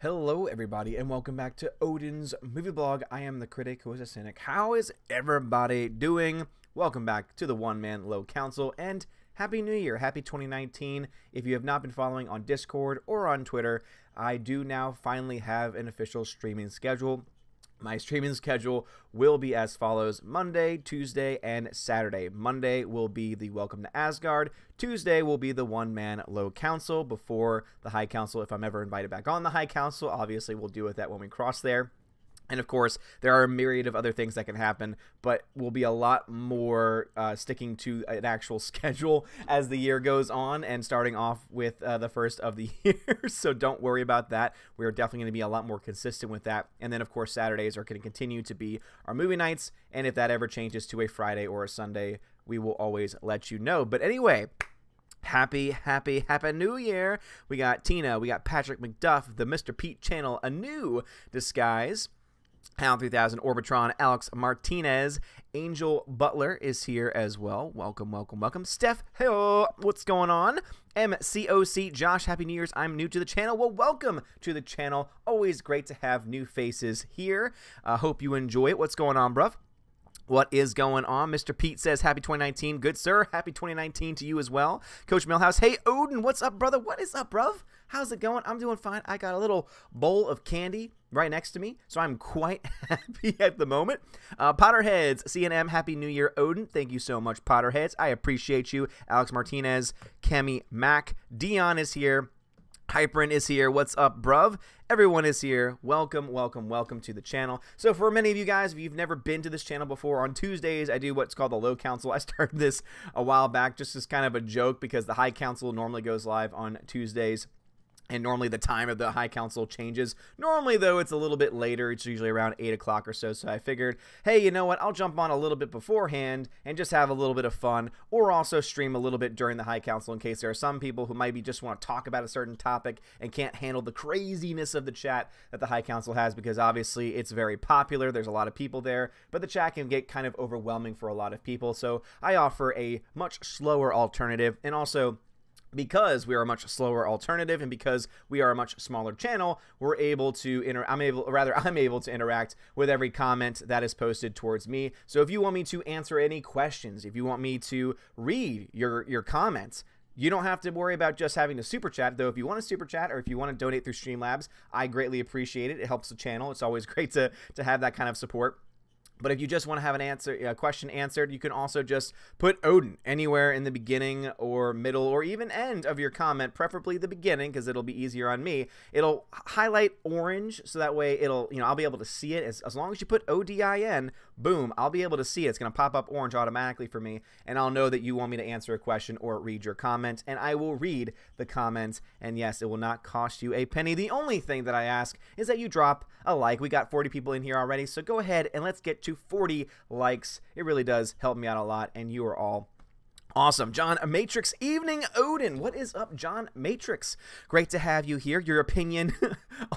Hello everybody and welcome back to Odin's Movie Blog. I am the critic who is a cynic. How is everybody doing? Welcome back to the One Man Low Council and Happy New Year, Happy 2019. If you have not been following on Discord or on Twitter, I do now finally have an official streaming schedule. My streaming schedule will be as follows: Monday, Tuesday, and Saturday. Monday will be the Welcome to Asgard. Tuesday will be the One Man Low Council before the High Council. If I'm ever invited back on the High Council, obviously we'll deal with that when we cross there. And of course, there are a myriad of other things that can happen, but we'll be a lot more sticking to an actual schedule as the year goes on and starting off with the first of the year. So don't worry about that. We're definitely going to be a lot more consistent with that. And then, of course, Saturdays are going to continue to be our movie nights. And if that ever changes to a Friday or a Sunday, we will always let you know. But anyway, Happy New Year. We got Tina, we got Patrick McDuff, the Mr. Pete channel, a new disguise. Hound 3000, Orbitron, Alex Martinez, Angel Butler is here as well. Welcome, welcome, welcome. Steph, hey, what's going on? MCOC, Josh, Happy New Year's. I'm new to the channel. Well, welcome to the channel. Always great to have new faces here. Hope you enjoy it. What's going on, bruv? What is going on? Mr. Pete says, Happy 2019. Good, sir. Happy 2019 to you as well. Coach Millhouse, hey, Odin, what's up, brother? What is up, bruv? How's it going? I'm doing fine. I got a little bowl of candy right next to me, so I'm quite happy at the moment. Potterheads, CNM, Happy New Year, Odin. Thank you so much, Potterheads. I appreciate you. Alex Martinez, Kemi Mack, Dion is here. Hyperin is here. What's up, bruv? Everyone is here. Welcome, welcome, welcome to the channel. So for many of you guys, if you've never been to this channel before, on Tuesdays, I do what's called the Low Council. I started this a while back just as kind of a joke because the High Council normally goes live on Tuesdays. And normally the time of the High Council changes. Normally, though, it's a little bit later. It's usually around 8 o'clock or so. So I figured, hey, you know what? I'll jump on a little bit beforehand and just have a little bit of fun, or also stream a little bit during the High Council in case there are some people who maybe just want to talk about a certain topic and can't handle the craziness of the chat that the High Council has, because obviously it's very popular. There's a lot of people there, but the chat can get kind of overwhelming for a lot of people. So I offer a much slower alternative, and also, because we are a much slower alternative and because we are a much smaller channel, we're able to I'm able to interact with every comment that is posted towards me. So if you want me to answer any questions, if you want me to read your comments, you don't have to worry about just having to super chat, though. If you want to super chat or if you want to donate through Streamlabs, I greatly appreciate it. It helps the channel. It's always great to have that kind of support. But if you just want to have a question answered, you can also just put Odin anywhere in the beginning or middle or even end of your comment, preferably the beginning because it'll be easier on me. It'll highlight orange, so that way it'll, I'll be able to see it. As long as you put ODIN, boom, I'll be able to see it. It's going to pop up orange automatically for me, and I'll know that you want me to answer a question or read your comment, and I will read the comments. And yes, it will not cost you a penny. The only thing that I ask is that you drop a like. We got 40 people in here already, so go ahead and let's get to 40 likes. It really does help me out a lot, and you are all awesome. John Matrix, evening, Odin. What is up, John Matrix? Great to have you here. Your opinion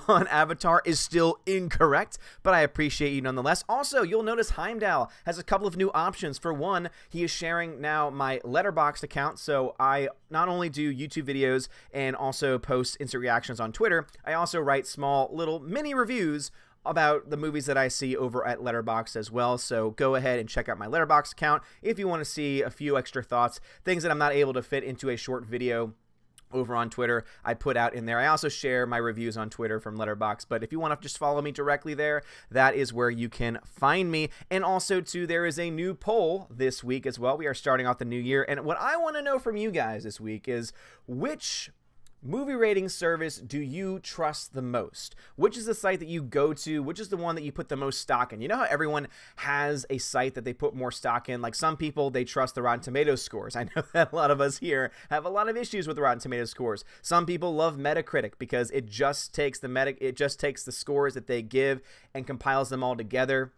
on Avatar is still incorrect, but I appreciate you nonetheless. Also, you'll notice Heimdall has a couple of new options. For one, he is sharing now my Letterboxd account, so I not only do YouTube videos and also post instant reactions on Twitter, I also write small little mini reviews about the movies that I see over at Letterboxd as well. So go ahead and check out my Letterboxd account if you want to see a few extra thoughts, things that I'm not able to fit into a short video over on Twitter, I put out in there. I also share my reviews on Twitter from Letterboxd, but if you want to just follow me directly there, that is where you can find me. And also, too, there is a new poll this week as well. We are starting off the new year, and what I want to know from you guys this week is which movie rating service do you trust the most? Which is the site that you go to? Which is the one that you put the most stock in? You know how everyone has a site that they put more stock in? Like some people, they trust the Rotten Tomatoes scores. I know that a lot of us here have a lot of issues with the Rotten Tomatoes scores. Some people love Metacritic because it just takes the scores that they give and compiles them all together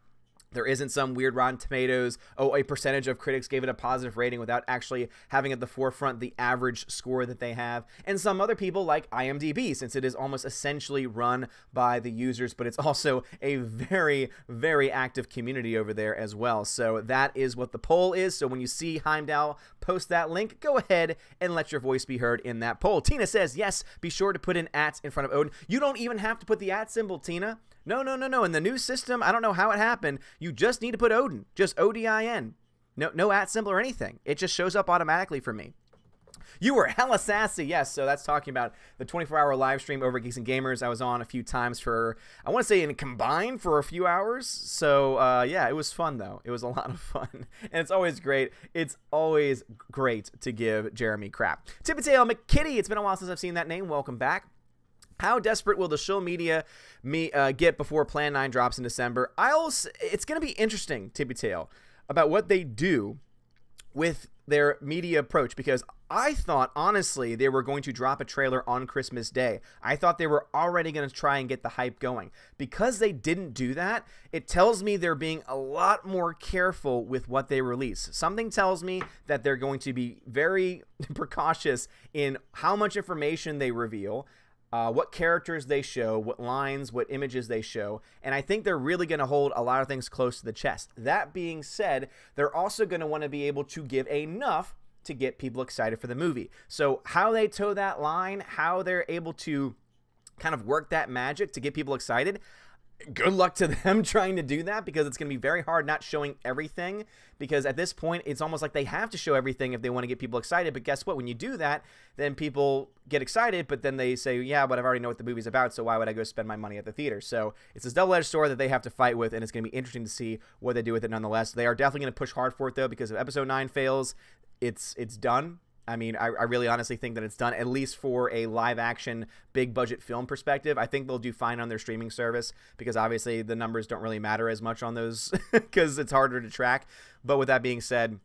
There isn't some weird Rotten Tomatoes, oh, a percentage of critics gave it a positive rating without actually having at the forefront the average score that they have. And some other people like IMDb, since it is almost essentially run by the users, but it's also a very, very active community over there as well. So that is what the poll is. So when you see Heimdall post that link, go ahead and let your voice be heard in that poll. Tina says, yes, be sure to put in @ in front of Odin. You don't even have to put the @ symbol, Tina. No. In the new system, I don't know how it happened. You just need to put Odin, just ODIN. No @ symbol or anything. It just shows up automatically for me. You were hella sassy. Yes, so that's talking about the 24-hour live stream over Geeks and Gamers. I was on a few times for, I want to say, in combined for a few hours. So, yeah, it was fun, though. It was a lot of fun. And it's always great. It's always great to give Jeremy crap. Tippetail McKitty, it's been a while since I've seen that name. Welcome back. How desperate will the show media get before Plan 9 drops in December? It's going to be interesting, Tippy-tail, about what they do with their media approach, because I thought, honestly, they were going to drop a trailer on Christmas Day. I thought they were already going to try and get the hype going. Because they didn't do that, it tells me they're being a lot more careful with what they release. Something tells me that they're going to be very precautious in how much information they reveal, what characters they show, what lines, what images they show, and I think they're really going to hold a lot of things close to the chest. That being said, they're also going to want to be able to give enough to get people excited for the movie. So how they toe that line, how they're able to kind of work that magic to get people excited, good luck to them trying to do that, because it's going to be very hard not showing everything, because at this point it's almost like they have to show everything if they want to get people excited. But guess what? When you do that, then people get excited, but then they say, yeah, but I already know what the movie's about, so why would I go spend my money at the theater? So it's this double-edged sword that they have to fight with, and it's going to be interesting to see what they do with it nonetheless. They are definitely going to push hard for it, though, because if Episode 9 fails, it's done. I mean, I really honestly think that it's done, at least for a live-action, big-budget film perspective. I think they'll do fine on their streaming service, because obviously the numbers don't really matter as much on those because it's harder to track. But with that being said,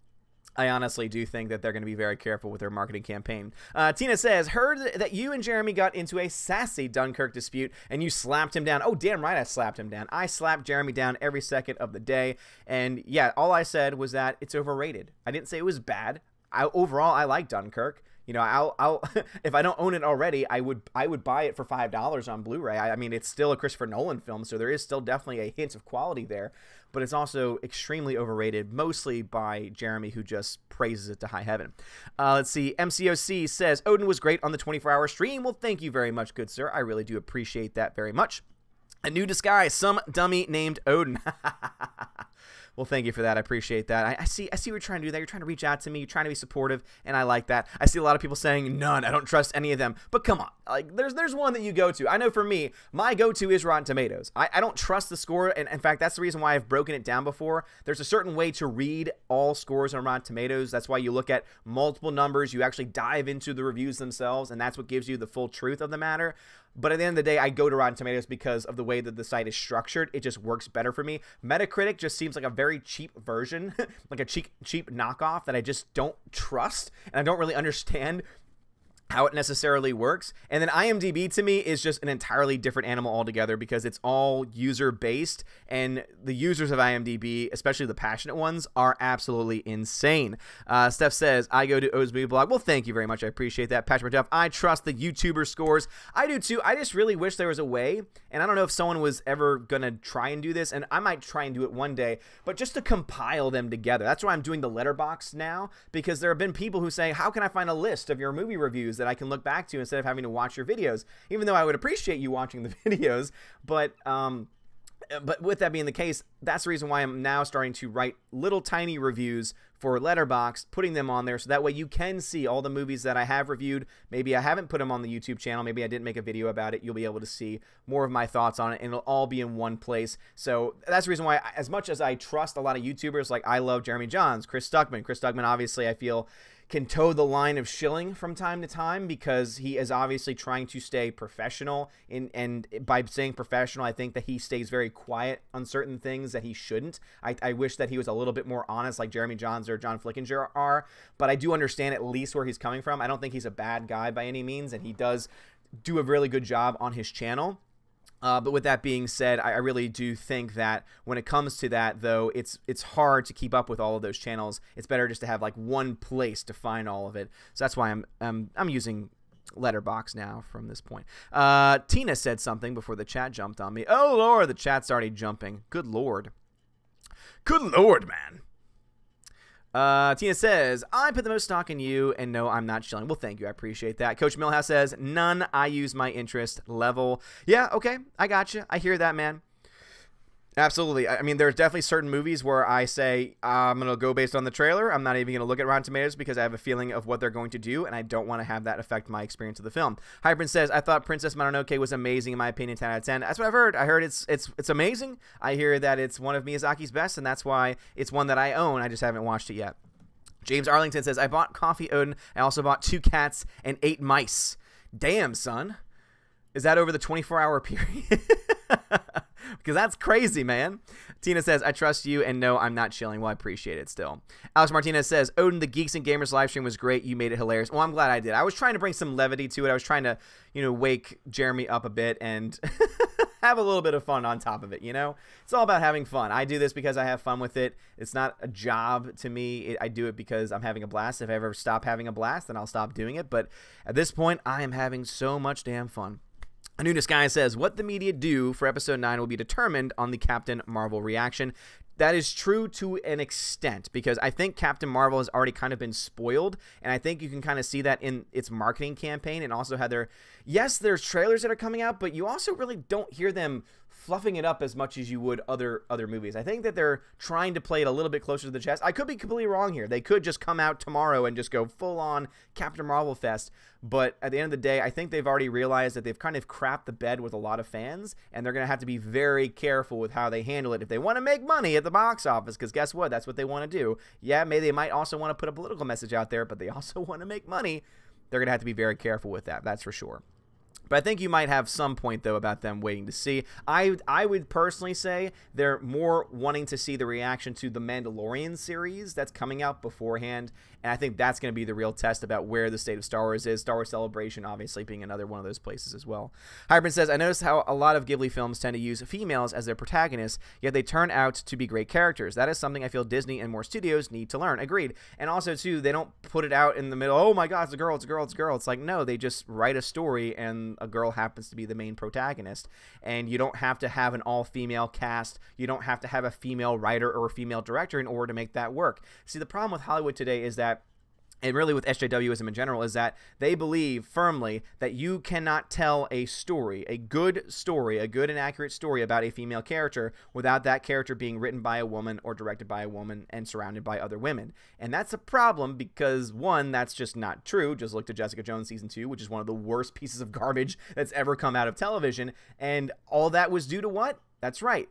I honestly do think that they're going to be very careful with their marketing campaign. Tina says, heard that you and Jeremy got into a sassy Dunkirk dispute and you slapped him down. Oh, damn right I slapped him down. I slapped Jeremy down every second of the day. And yeah, all I said was that it's overrated. I didn't say it was bad. Overall, I like Dunkirk. You know, I'll if I don't own it already, I would buy it for $5 on Blu-ray. I mean, it's still a Christopher Nolan film, so there is still definitely a hint of quality there, but it's also extremely overrated, mostly by Jeremy, who just praises it to high heaven. Let's see. MCOC says, Odin was great on the 24-hour stream. Well, thank you very much, good sir. I really do appreciate that very much. A new disguise, some dummy named Odin. Well, thank you for that. I appreciate that. I see what you're trying to do there. You're trying to reach out to me. You're trying to be supportive, and I like that. I see a lot of people saying, none, I don't trust any of them. But come on. Like, there's one that you go to. I know for me, my go-to is Rotten Tomatoes. I don't trust the score, and in fact, that's the reason why I've broken it down before. There's a certain way to read all scores on Rotten Tomatoes. That's why you look at multiple numbers. You actually dive into the reviews themselves, and that's what gives you the full truth of the matter. But at the end of the day, I go to Rotten Tomatoes because of the way that the site is structured. It just works better for me. Metacritic just seems like a very cheap version, like a cheap knockoff that I just don't trust, and I don't really understand how it necessarily works. And then IMDb to me is just an entirely different animal altogether, because it's all user based, and the users of IMDb, especially the passionate ones, are absolutely insane. Steph says, I go to O's Movie Blog. Well, thank you very much. I appreciate that. Patrick Duff, I trust the YouTuber scores. I do too. I just really wish there was a way, and I don't know if someone was ever gonna try and do this, and I might try and do it one day, but just to compile them together. That's why I'm doing the letterbox now, because there have been people who say, how can I find a list of your movie reviews that I can look back to instead of having to watch your videos, even though I would appreciate you watching the videos. But with that being the case, that's the reason why I'm now starting to write little tiny reviews for Letterboxd, putting them on there, so that way you can see all the movies that I have reviewed. Maybe I haven't put them on the YouTube channel, maybe I didn't make a video about it. You'll be able to see more of my thoughts on it, and it'll all be in one place. So that's the reason why, as much as I trust a lot of YouTubers, like I love Jeremy Johns, Chris Stuckman obviously I feel can toe the line of shilling from time to time, because he is obviously trying to stay professional, and by saying professional, I think that he stays very quiet on certain things that he shouldn't. I wish that he was a little bit more honest, like Jeremy Johns or John Flickinger are, but I do understand at least where he's coming from. I don't think he's a bad guy by any means, and he does do a really good job on his channel. But with that being said, I really do think that when it comes to that, though, it's hard to keep up with all of those channels. It's better just to have like one place to find all of it. So that's why I'm using Letterboxd now from this point. Tina said something before the chat jumped on me. Oh Lord, the chat's already jumping. Good Lord. Good Lord, man. Tina says, I put the most stock in you, and no, I'm not chilling. Well, thank you. I appreciate that. Coach Millhouse says, none. I use my interest level. Yeah, okay. I got you. I hear that, man. Absolutely. I mean, there's definitely certain movies where I say, I'm going to go based on the trailer. I'm not even going to look at Rotten Tomatoes because I have a feeling of what they're going to do, and I don't want to have that affect my experience of the film. Hybrid says, I thought Princess Mononoke was amazing, in my opinion, 10 out of 10. That's what I've heard. I heard it's amazing. I hear that it's one of Miyazaki's best, and that's why it's one that I own. I just haven't watched it yet. James Arlington says, I bought Coffee Odin. I also bought 2 cats and 8 mice. Damn, son. Is that over the 24-hour period? Because that's crazy, man. Tina says, I trust you, and no, I'm not chilling. Well, I appreciate it still. Alex Martinez says, Odin, the Geeks and Gamers live stream was great. You made it hilarious. Well, I'm glad I did. I was trying to bring some levity to it. I was trying to, wake Jeremy up a bit and have a little bit of fun on top of it, It's all about having fun. I do this because I have fun with it. It's not a job to me. I do it because I'm having a blast. If I ever stop having a blast, then I'll stop doing it. But at this point, I am having so much damn fun. Anuna Sky says, what the media do for episode 9 will be determined on the Captain Marvel reaction. That is true to an extent, because I think Captain Marvel has already kind of been spoiled, and I think you can kind of see that in its marketing campaign, and also how there's trailers that are coming out, but you also really don't hear them fluffing it up as much as you would other movies. I think that they're trying to play it a little bit closer to the chest. I could be completely wrong here. They could just come out tomorrow and just go full-on Captain Marvel fest, but at the end of the day, I think they've already realized that they've kind of crapped the bed with a lot of fans, and they're going to have to be very careful with how they handle it if they want to make money at the box office, because guess what? That's what they want to do. Yeah, maybe they might also want to put a political message out there, but they also want to make money. They're going to have to be very careful with that. That's for sure. But I think you might have some point, though, about them waiting to see. I would personally say they're more wanting to see the reaction to the Mandalorian series that's coming out beforehand, and I think that's going to be the real test about where the state of Star Wars is. Star Wars Celebration, obviously, being another one of those places as well. Hybrid says, I noticed how a lot of Ghibli films tend to use females as their protagonists, yet they turn out to be great characters. That is something I feel Disney and more studios need to learn. Agreed. And also, too, they don't put it out in the middle, oh my god, it's a girl, it's a girl, it's a girl. It's like, no, they just write a story, and a girl happens to be the main protagonist, and you don't have to have an all-female cast. You don't have to have a female writer or a female director in order to make that work. See, the problem with Hollywood today is that, and really with SJWism in general, is that they believe firmly that you cannot tell a story, a good and accurate story about a female character without that character being written by a woman or directed by a woman and surrounded by other women. And that's a problem because, one, that's just not true. Just look to Jessica Jones Season 2, which is one of the worst pieces of garbage that's ever come out of television. And all that was due to what? That's right,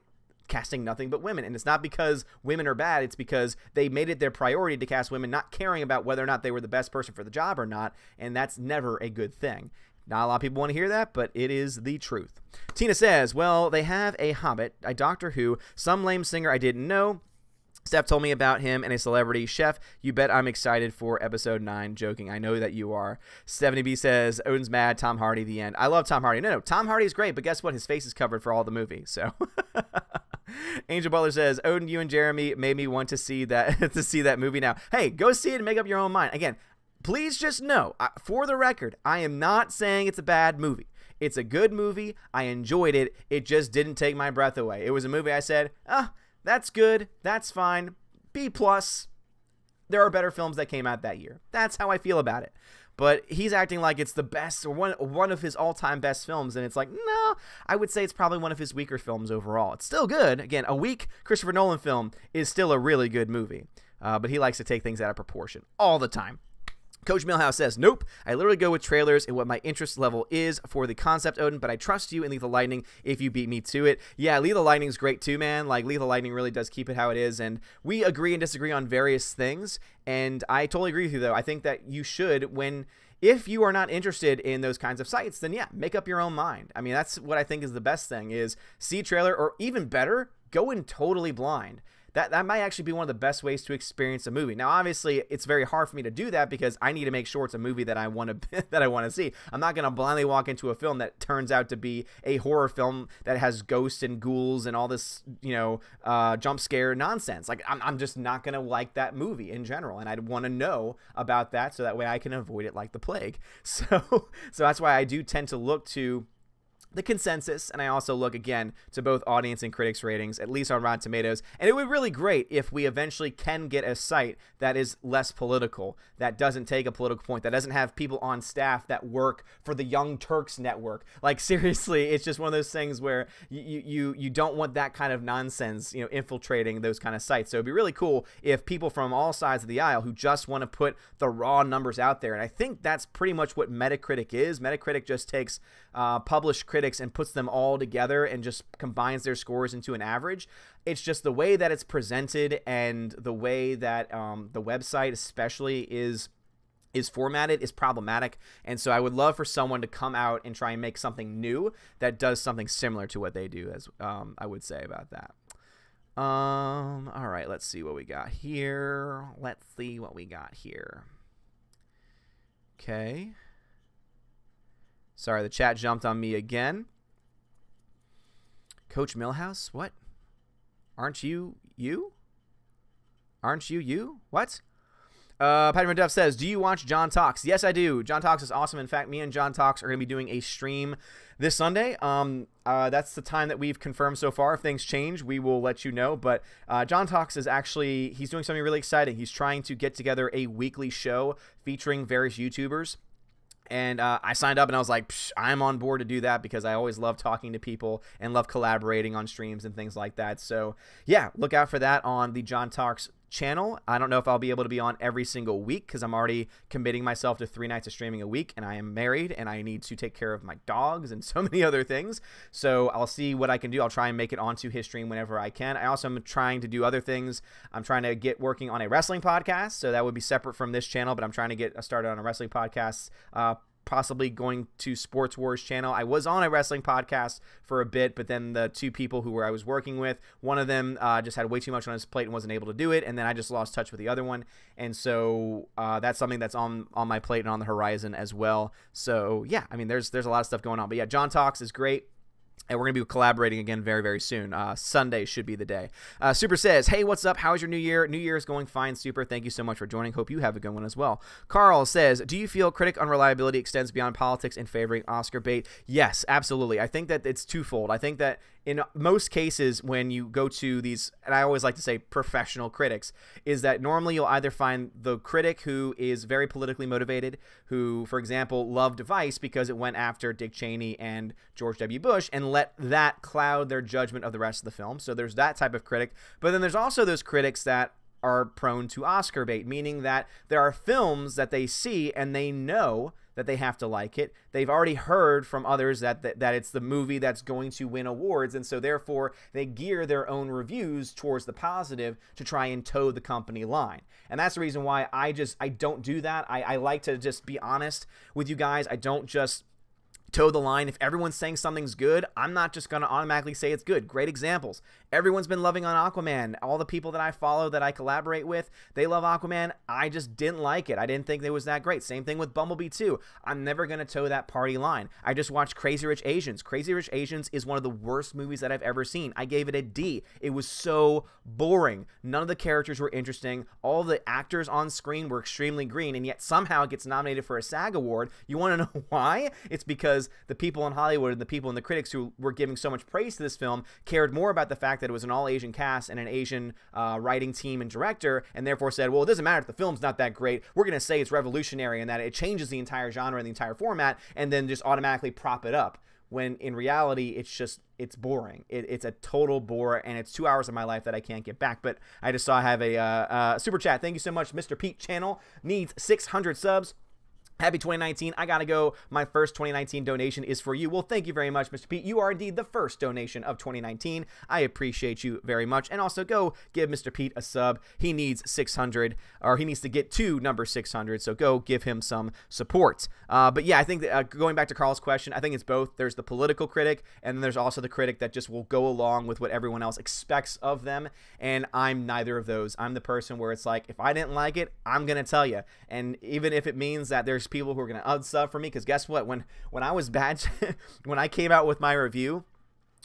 casting nothing but women. And it's not because women are bad, it's because they made it their priority to cast women, not caring about whether or not they were the best person for the job or not, and that's never a good thing. Not a lot of people want to hear that, but it is the truth. Tina says, well, they have a Hobbit, a Doctor Who, some lame singer I didn't know. Steph told me about him, and a celebrity chef. You bet I'm excited for episode 9. Joking. I know that you are. 70B says, Odin's mad. Tom Hardy, the end. I love Tom Hardy. No, Tom Hardy is great, but guess what? His face is covered for all the movie, so... Angel Butler says, Odin, you and Jeremy made me want to see that movie now. Hey, go see it and make up your own mind. Again, please just know, for the record, I am not saying it's a bad movie. It's a good movie. I enjoyed it. It just didn't take my breath away. It was a movie I said, that's good. That's fine. B+. There are better films that came out that year. That's how I feel about it. But he's acting like it's the best, or one of his all-time best films, and it's like, no, I would say it's probably one of his weaker films overall. It's still good. Again, a weak Christopher Nolan film is still a really good movie, but he likes to take things out of proportion all the time. Coach Millhouse says, nope, I literally go with trailers and what my interest level is for the concept, Odin, but I trust you in Lethal Lightning if you beat me to it. Yeah, Lethal Lightning is great too, man. Like, Lethal Lightning really does keep it how it is, and we agree and disagree on various things, and I totally agree with you, though. I think that you should, if you are not interested in those kinds of sites, then yeah, make up your own mind. I mean, that's what I think is the best thing, is see trailer, or even better, go in totally blind. that might actually be one of the best ways to experience a movie. Now, obviously, it's very hard for me to do that because I need to make sure it's a movie that I want to that I want to see. I'm not going to blindly walk into a film that turns out to be a horror film that has ghosts and ghouls and all this, jump scare nonsense. Like, I'm just not going to like that movie in general, and I'd want to know about that so that way I can avoid it like the plague. So that's why I do tend to look to the consensus, and I also look again to both audience and critics ratings, at least on Rotten Tomatoes. And it would be really great if we eventually can get a site that is less political, that doesn't take a political point, that doesn't have people on staff that work for the Young Turks network. Like, seriously, it's just one of those things where you don't want that kind of nonsense, infiltrating those kind of sites. So it'd be really cool if people from all sides of the aisle who just want to put the raw numbers out there, and I think that's pretty much what Metacritic is. Metacritic just takes published critics and puts them all together and just combines their scores into an average. It's just the way that it's presented and the way that the website especially is formatted is problematic. And so I would love for someone to come out and try and make something new that does something similar to what they do, as I would say about that. All right, let's see what we got here. Okay. Sorry, the chat jumped on me again. Coach Millhouse? What? Aren't you you? Aren't you you? What? Patty McDuff says, do you watch John Talks? Yes, I do. John Talks is awesome. In fact, me and John Talks are going to be doing a stream this Sunday. That's the time that we've confirmed so far. If things change, we will let you know. But John Talks is actually, he's doing something really exciting. He's trying to get together a weekly show featuring various YouTubers. And I signed up and I was like, I'm on board to do that because I always love talking to people and love collaborating on streams and things like that. So yeah, look out for that on the John Talks channel. I don't know if I'll be able to be on every single week because I'm already committing myself to 3 nights of streaming a week, and I am married and I need to take care of my dogs and so many other things. So I'll see what I can do. I'll try and make it onto his stream whenever I can. I also am trying to do other things. I'm trying to get working on a wrestling podcast, so that would be separate from this channel, but I'm trying to get started on a wrestling podcast, possibly going to Sports Wars channel. I was on a wrestling podcast for a bit, but then the 2 people who I was working with, one of them just had way too much on his plate and wasn't able to do it, and then I just lost touch with the other one. And so that's something that's on my plate and on the horizon as well. So yeah, I mean, there's a lot of stuff going on. But yeah, John Talks is great. And we're going to be collaborating again very, very soon. Sunday should be the day. Super says, hey, what's up? How's your new year? New year is going fine, Super. Thank you so much for joining. Hope you have a good one as well. Carl says, do you feel critic unreliability extends beyond politics in favoring Oscar bait? Yes, absolutely. I think that it's twofold. I think that in most cases, when you go to these, and I always like to say professional critics, is that normally you'll either find the critic who is very politically motivated, who, for example, loved Vice because it went after Dick Cheney and George W. Bush, and let that cloud their judgment of the rest of the film. So there's that type of critic. But then there's also those critics that are prone to Oscar bait, meaning that there are films that they see and they know that they have to like it. They've already heard from others that it's the movie that's going to win awards, and so therefore they gear their own reviews towards the positive to try and toe the company line. And that's the reason why I don't do that. I like to just be honest with you guys. I don't just toe the line. If everyone's saying something's good, I'm not just going to automatically say it's good. Great examples. Everyone's been loving on Aquaman. All the people that I follow, that I collaborate with, they love Aquaman. I just didn't like it. I didn't think it was that great. Same thing with Bumblebee 2. I'm never going to toe that party line. I just watched Crazy Rich Asians. Crazy Rich Asians is one of the worst movies that I've ever seen. I gave it a D. It was so boring. None of the characters were interesting. All the actors on screen were extremely green, and yet somehow it gets nominated for a SAG award. You want to know why? It's because the people in Hollywood and the people and the critics who were giving so much praise to this film cared more about the fact that it was an all-Asian cast and an Asian writing team and director, and therefore said, well, it doesn't matter if the film's not that great. We're going to say it's revolutionary and that it changes the entire genre and the entire format, and then just automatically prop it up. When in reality, it's boring. It's a total bore, and it's 2 hours of my life that I can't get back. But I just saw I have a super chat. Thank you so much. Mr. Pete channel needs 600 subs. Happy 2019. I gotta go. My first 2019 donation is for you. Well, thank you very much, Mr. Pete. You are indeed the first donation of 2019. I appreciate you very much. And also go give Mr. Pete a sub. He needs 600, or he needs to get to number 600. So go give him some support. But yeah, I think that, going back to Carl's question, I think it's both. There's the political critic, and then there's also the critic that just will go along with what everyone else expects of them. And I'm neither of those. I'm the person where it's like, if I didn't like it, I'm gonna tell you. And even if it means that there's people who are going to unsub for me, because guess what, when I was bad when I came out with my review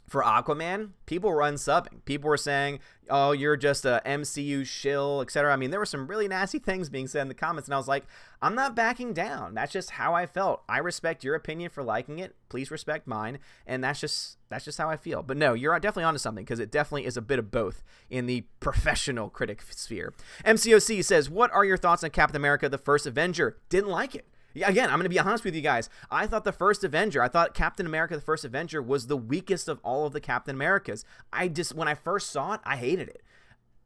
for Aquaman, people were unsubbing. People were saying, oh, you're just a MCU shill, etc. I mean, there were some really nasty things being said in the comments, and I was like, I'm not backing down. That's just how I felt. I respect your opinion for liking it. Please respect mine, and that's just how I feel. But no, you're definitely onto something, because it definitely is a bit of both in the professional critic sphere. MCOC says, what are your thoughts on Captain America, the First Avenger? Didn't like it. Yeah, again, I'm going to be honest with you guys. I thought the First Avenger, I thought Captain America, the First Avenger was the weakest of all of the Captain Americas. When I first saw it, I hated it.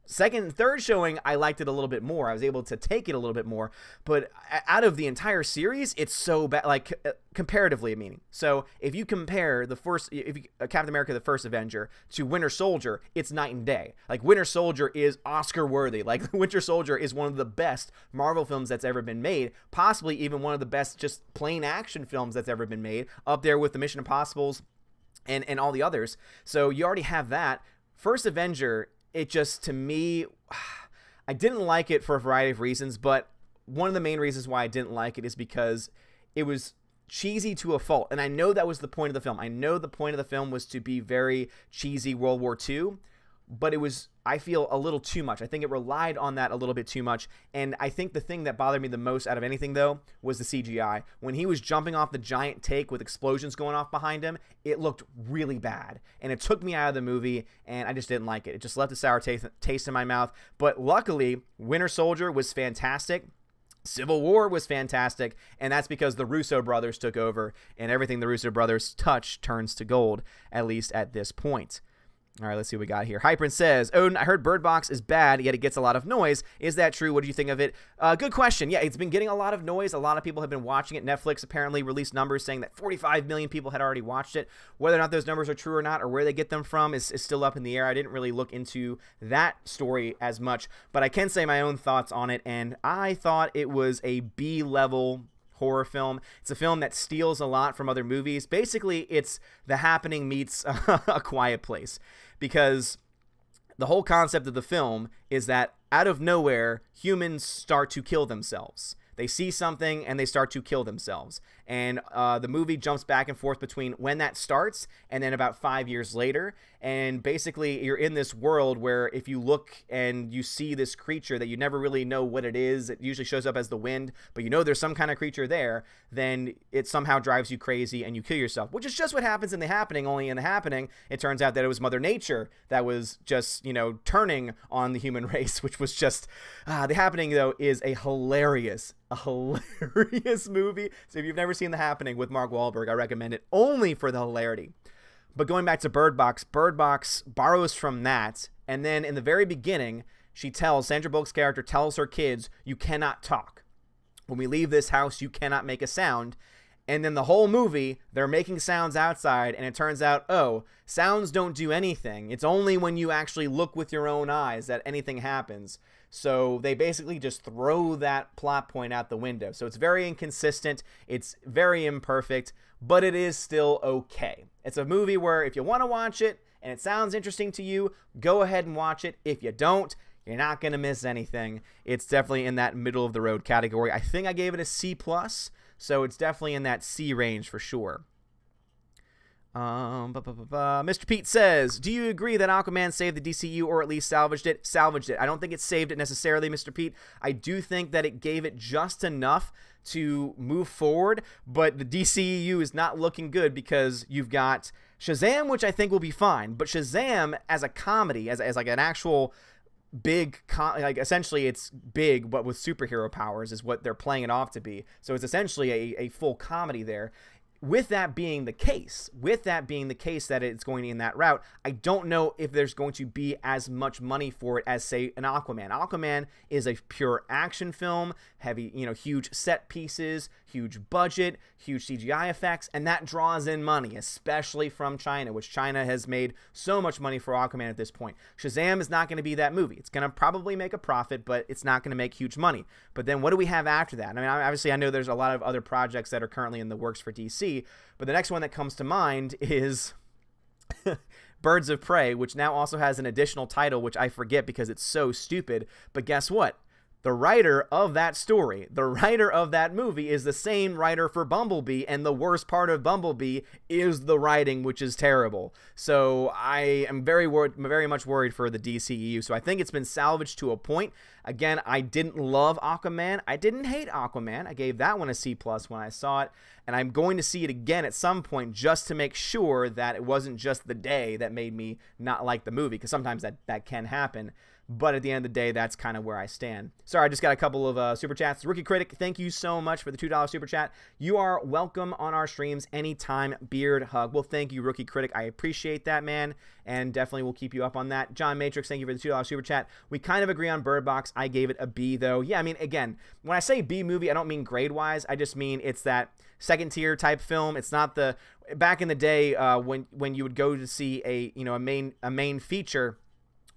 Second and third showing, I liked it a little bit more. I was able to take it a little bit more. But out of the entire series, it's so bad, like comparatively, meaning. So if you compare Captain America, the First Avenger to Winter Soldier, it's night and day. Like, Winter Soldier is Oscar worthy. Like, Winter Soldier is one of the best Marvel films that's ever been made. Possibly even one of the best just plain action films that's ever been made. Up there with the Mission Impossibles and all the others. So you already have that. First Avenger, it just, to me, I didn't like it for a variety of reasons, but one of the main reasons why I didn't like it is because it was cheesy to a fault. And I know that was the point of the film. I know the point of the film was to be very cheesy World War II, but it was, I feel, a little too much. I think it relied on that a little bit too much. And I think the thing that bothered me the most out of anything, though, was the CGI. When he was jumping off the giant take with explosions going off behind him, it looked really bad. And it took me out of the movie, and I just didn't like it. It just left a sour taste in my mouth. But luckily, Winter Soldier was fantastic. Civil War was fantastic, and that's because the Russo brothers took over, and everything the Russo brothers touch turns to gold, at least at this point. All right, let's see what we got here. Hyprin says, Odin, I heard Bird Box is bad, yet it gets a lot of noise. Is that true? What do you think of it? Good question. Yeah, it's been getting a lot of noise. A lot of people have been watching it. Netflix apparently released numbers saying that 45 million people had already watched it. Whether or not those numbers are true or not, or where they get them from, is still up in the air. I didn't really look into that story as much, but I can say my own thoughts on it, and I thought it was a B-level horror film. It's a film that steals a lot from other movies. Basically, it's The Happening meets A Quiet Place, because the whole concept of the film is that out of nowhere, humans start to kill themselves. They see something and they start to kill themselves. And the movie jumps back and forth between when that starts and then about 5 years later. And basically, you're in this world where if you look and you see this creature that you never really know what it is, it usually shows up as the wind, but you know there's some kind of creature there, then it somehow drives you crazy and you kill yourself, which is just what happens in The Happening. Only in The Happening, it turns out that it was Mother Nature that was just, you know, turning on the human race, which was just, The Happening, though, is a hilarious movie. So if you've never seen The Happening with Mark Wahlberg, I recommend it only for the hilarity. But going back to Bird Box borrows from that, and then in the very beginning, Sandra Bullock's character tells her kids, you cannot talk. When we leave this house, you cannot make a sound. And then the whole movie, they're making sounds outside, and it turns out, oh, sounds don't do anything. It's only when you actually look with your own eyes that anything happens. So they basically just throw that plot point out the window. So it's very inconsistent. It's very imperfect, but it is still okay. It's a movie where if you want to watch it and it sounds interesting to you, go ahead and watch it. If you don't, you're not going to miss anything. It's definitely in that middle of the road category. I think I gave it a C+, so it's definitely in that C range for sure. Mr. Pete says, do you agree that Aquaman saved the DCU or at least salvaged it? Salvaged it. I don't think it saved it necessarily, Mr. Pete. I do think that it gave it just enough to move forward, but the DCEU is not looking good because you've got Shazam, which I think will be fine, but Shazam as a comedy, as like an actual big, like essentially it's big but with superhero powers is what they're playing it off to be. So it's essentially a full comedy there. with that being the case, that it's going in that route, I don't know if there's going to be as much money for it as, say, an Aquaman. Aquaman is a pure action film, heavy, huge set pieces, huge budget, huge CGI effects, and that draws in money, especially from China, which China has made so much money for Aquaman at this point. Shazam is not going to be that movie. It's going to probably make a profit, but it's not going to make huge money. But then what do we have after that? I mean, obviously, I know there's a lot of other projects that are currently in the works for DC, but the next one that comes to mind is Birds of Prey, which now also has an additional title, which I forget because it's so stupid. But guess what? The writer of that story, the writer of that movie, is the same writer for Bumblebee, and the worst part of Bumblebee is the writing, which is terrible. So I am very much worried for the DCEU. So I think it's been salvaged to a point. Again, I didn't love Aquaman. I didn't hate Aquaman. I gave that one a C+ when I saw it, and I'm going to see it again at some point just to make sure that it wasn't just the day that made me not like the movie, because sometimes that can happen. But at the end of the day, that's kind of where I stand. Sorry, I just got a couple of super chats. Rookie Critic, thank you so much for the $2 super chat. You are welcome on our streams anytime. Beard hug. Well, thank you, Rookie Critic. I appreciate that, man, and definitely will keep you up on that. John Matrix, thank you for the $2 super chat. We kind of agree on Bird Box. I gave it a B, though. Yeah, I mean, again, when I say B movie, I don't mean grade-wise. I just mean it's that second-tier type film. It's not the back in the day when you would go to see a main feature.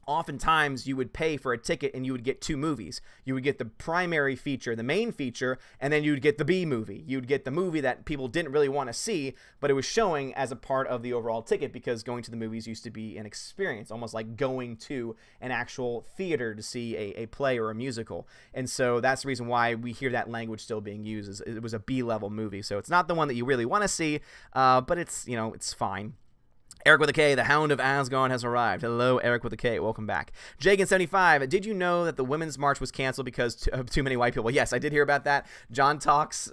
Oftentimes you would pay for a ticket and you would get two movies. You would get the primary feature, the main feature, and then you would get the B movie. You would get the movie that people didn't really want to see, but it was showing as a part of the overall ticket, because going to the movies used to be an experience, almost like going to an actual theater to see a play or a musical. And so that's the reason why we hear that language still being used. Is it was a B-level movie. So it's not the one that you really want to see, but it's, it's fine. Eric with a K, the Hound of Asgard has arrived. Hello, Eric with a K. Welcome back. Jagan75, did you know that the Women's March was canceled because of too many white people? Yes, I did hear about that. John Talks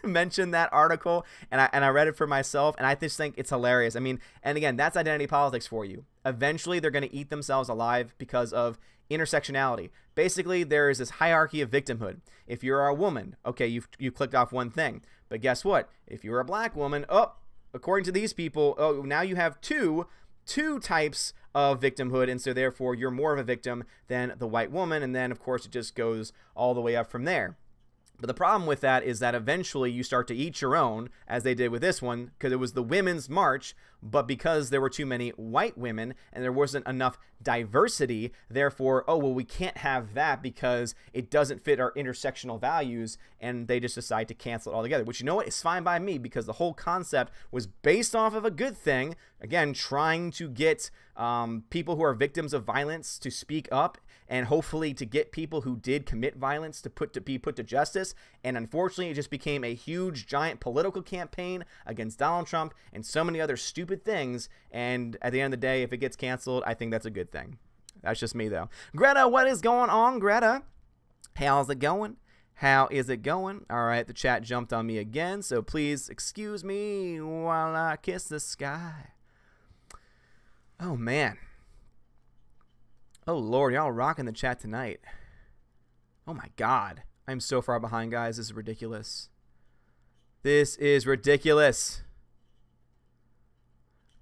mentioned that article, and I read it for myself, and I just think it's hilarious. I mean, and again, that's identity politics for you. Eventually, they're going to eat themselves alive because of intersectionality. Basically, there is this hierarchy of victimhood. If you're a woman, okay, you clicked off one thing. But guess what? If you're a black woman, according to these people, now you have two types of victimhood, and so therefore you're more of a victim than the white woman, and then of course it just goes all the way up from there. But the problem with that is that eventually you start to eat your own, as they did with this one, because it was the Women's March, but because there were too many white women and there wasn't enough diversity, therefore, we can't have that because it doesn't fit our intersectional values, and they just decide to cancel it altogether, which, you know what, is fine by me, because the whole concept was based off of a good thing, again, trying to get people who are victims of violence to speak up, and hopefully to get people who did commit violence to be put to justice. And unfortunately, it just became a huge, giant political campaign against Donald Trump and so many other stupid things. And at the end of the day, if it gets canceled, I think that's a good thing. That's just me, though. Greta, what is going on, Greta? How's it going? How is it going? All right, the chat jumped on me again, so please excuse me while I kiss the sky. Oh, man. Oh, Lord, y'all rocking the chat tonight. Oh, my God. I'm so far behind, guys. This is ridiculous. This is ridiculous.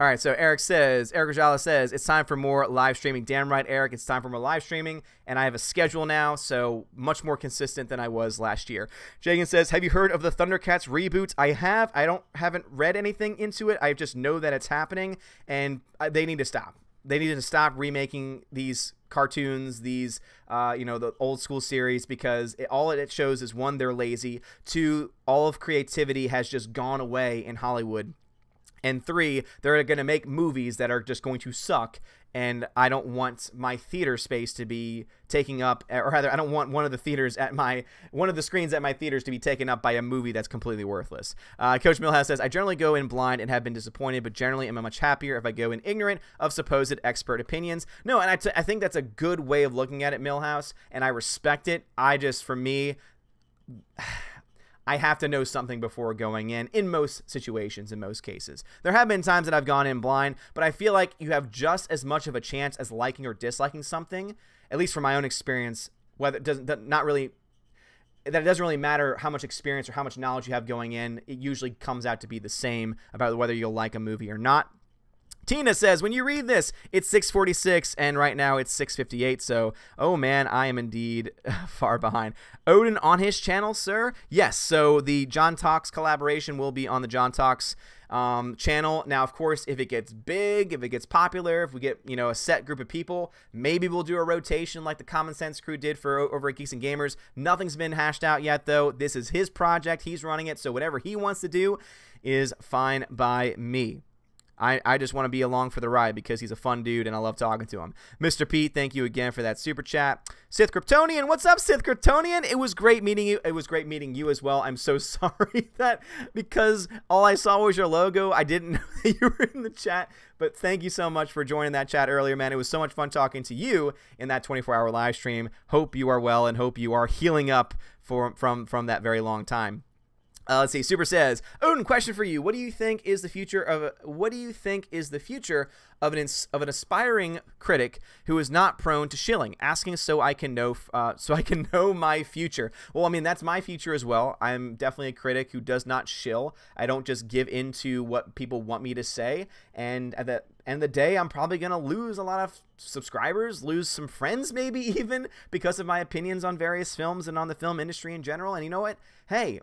All right, so Eric Rajala says, it's time for more live streaming. Damn right, Eric, it's time for more live streaming, and I have a schedule now, so much more consistent than I was last year. Jagan says, have you heard of the Thundercats reboot? I have. I haven't read anything into it. I just know that it's happening, and they need to stop. They need to stop remaking these cartoons, these, the old school series, because all it shows is, one, they're lazy, two, all of creativity has just gone away in Hollywood, and three, they're going to make movies that are just going to suck, and I don't want my theater space to be taking up, or rather, I don't want one of the screens at my theaters to be taken up by a movie that's completely worthless. Coach Millhouse says, I generally go in blind and have been disappointed, but generally am much happier if I go in ignorant of supposed expert opinions. No, and I think that's a good way of looking at it, Millhouse, and I respect it. For me, I have to know something before going in most situations, in most cases. There have been times that I've gone in blind, but I feel like you have just as much of a chance as liking or disliking something, at least from my own experience, whether it doesn't, not really, that it doesn't really matter how much experience or how much knowledge you have going in. It usually comes out to be the same about whether you'll like a movie or not. Tina says, when you read this, it's 6:46, and right now it's 6:58, so, oh man, I am indeed far behind. Odin on his channel, sir? Yes, so the John Talks collaboration will be on the John Talks channel. Now, of course, if it gets big, if it gets popular, if we get, you know, a set group of people, maybe we'll do a rotation like the Common Sense crew did for over at Geeks and Gamers. Nothing's been hashed out yet, though. This is his project. He's running it, so whatever he wants to do is fine by me. I just want to be along for the ride because he's a fun dude and I love talking to him. Mr. Pete, thank you again for that super chat. Sith Kryptonian, what's up, Sith Kryptonian? It was great meeting you. It was great meeting you as well. I'm so sorry that because all I saw was your logo, I didn't know that you were in the chat. But thank you so much for joining that chat earlier, man. It was so much fun talking to you in that 24-hour live stream. Hope you are well and hope you are healing up from that very long time. Let's see. Super says, Odin, question for you. What do you think is the future of an aspiring critic who is not prone to shilling? Asking so I can know my future. Well, I mean, that's my future as well. I'm definitely a critic who does not shill. I don't just give in to what people want me to say. And at the end of the day, I'm probably going to lose a lot of subscribers, lose some friends maybe even because of my opinions on various films and on the film industry in general. And you know what? Hey,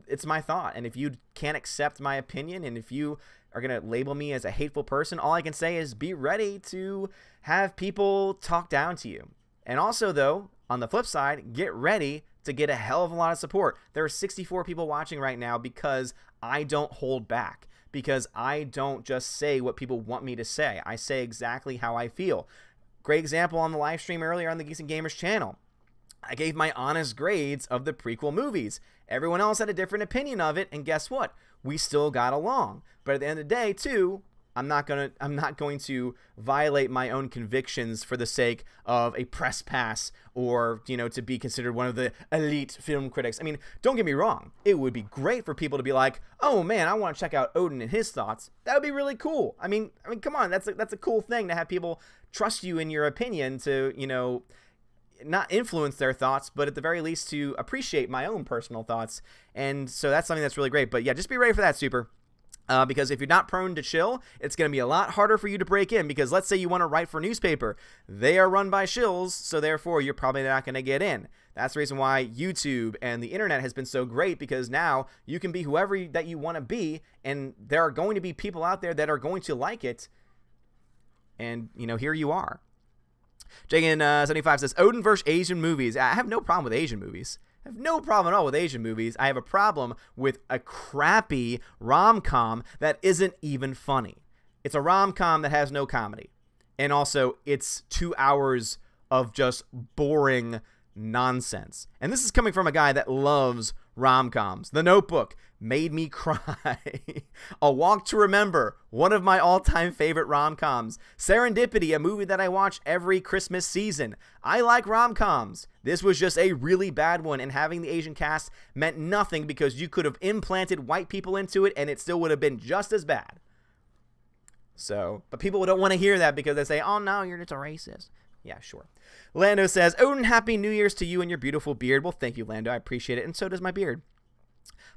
it's my thought. And if you can't accept my opinion and if you are going to label me as a hateful person, all I can say is be ready to have people talk down to you. And also, though, on the flip side, get ready to get a hell of a lot of support. There are 64 people watching right now because I don't hold back. Because I don't just say what people want me to say. I say exactly how I feel. Great example on the live stream earlier on the Geeks and Gamers channel. I gave my honest grades of the prequel movies. Everyone else had a different opinion of it, and guess what? We still got along. But at the end of the day, too, I'm not going to violate my own convictions for the sake of a press pass or, you know, to be considered one of the elite film critics. I mean, don't get me wrong. It would be great for people to be like, oh man, I want to check out Odin and his thoughts. That would be really cool. I mean, come on, that's a cool thing to have people trust you in your opinion to, you know, not influence their thoughts, but at the very least to appreciate my own personal thoughts. And so that's something that's really great. But yeah, just be ready for that, Super. Because if you're not prone to chill, it's going to be a lot harder for you to break in. Because let's say you want to write for a newspaper. They are run by shills, so therefore you're probably not going to get in. That's the reason why YouTube and the internet has been so great, because now you can be whoever that you want to be, and there are going to be people out there that are going to like it. And, you know, here you are. Jagan75 says, Odin versus Asian movies. I have no problem with Asian movies. I have no problem at all with Asian movies. I have a problem with a crappy rom-com that isn't even funny. It's a rom-com that has no comedy. And also, it's 2 hours of just boring nonsense. And this is coming from a guy that loves rom-coms. The Notebook made me cry. A Walk to Remember, one of my all-time favorite rom-coms. Serendipity, a movie that I watch every Christmas season. I like rom-coms. This was just a really bad one, and having the Asian cast meant nothing because you could have implanted white people into it and it still would have been just as bad. So, but people don't want to hear that because they say, oh no, you're just a racist. Yeah, sure. Lando says, Odin, Happy New Year's to you and your beautiful beard. Well, thank you, Lando. I appreciate it, and so does my beard.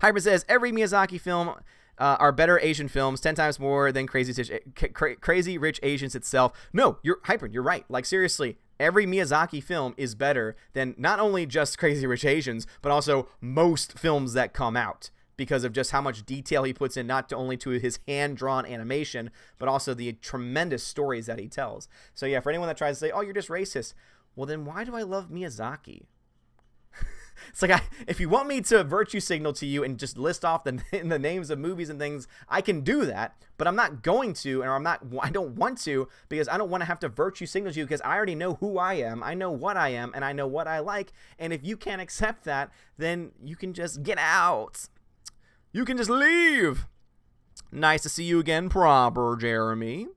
Hyper says, every Miyazaki film are better Asian films, 10 times more than Crazy Rich Asians itself. No, Hyper, you're right. Like, seriously, every Miyazaki film is better than not only just Crazy Rich Asians, but also most films that come out, because of just how much detail he puts in, not only to his hand-drawn animation, but also the tremendous stories that he tells. So yeah, for anyone that tries to say, oh, you're just racist, well then why do I love Miyazaki? It's like, if you want me to virtue signal to you and just list off the names of movies and things, I can do that, but I'm not going to, and I don't want to, because I don't want to have to virtue signal to you, because I already know who I am, I know what I am, and I know what I like, and if you can't accept that, then you can just get out. You can just leave. Nice to see you again, proper Jeremy.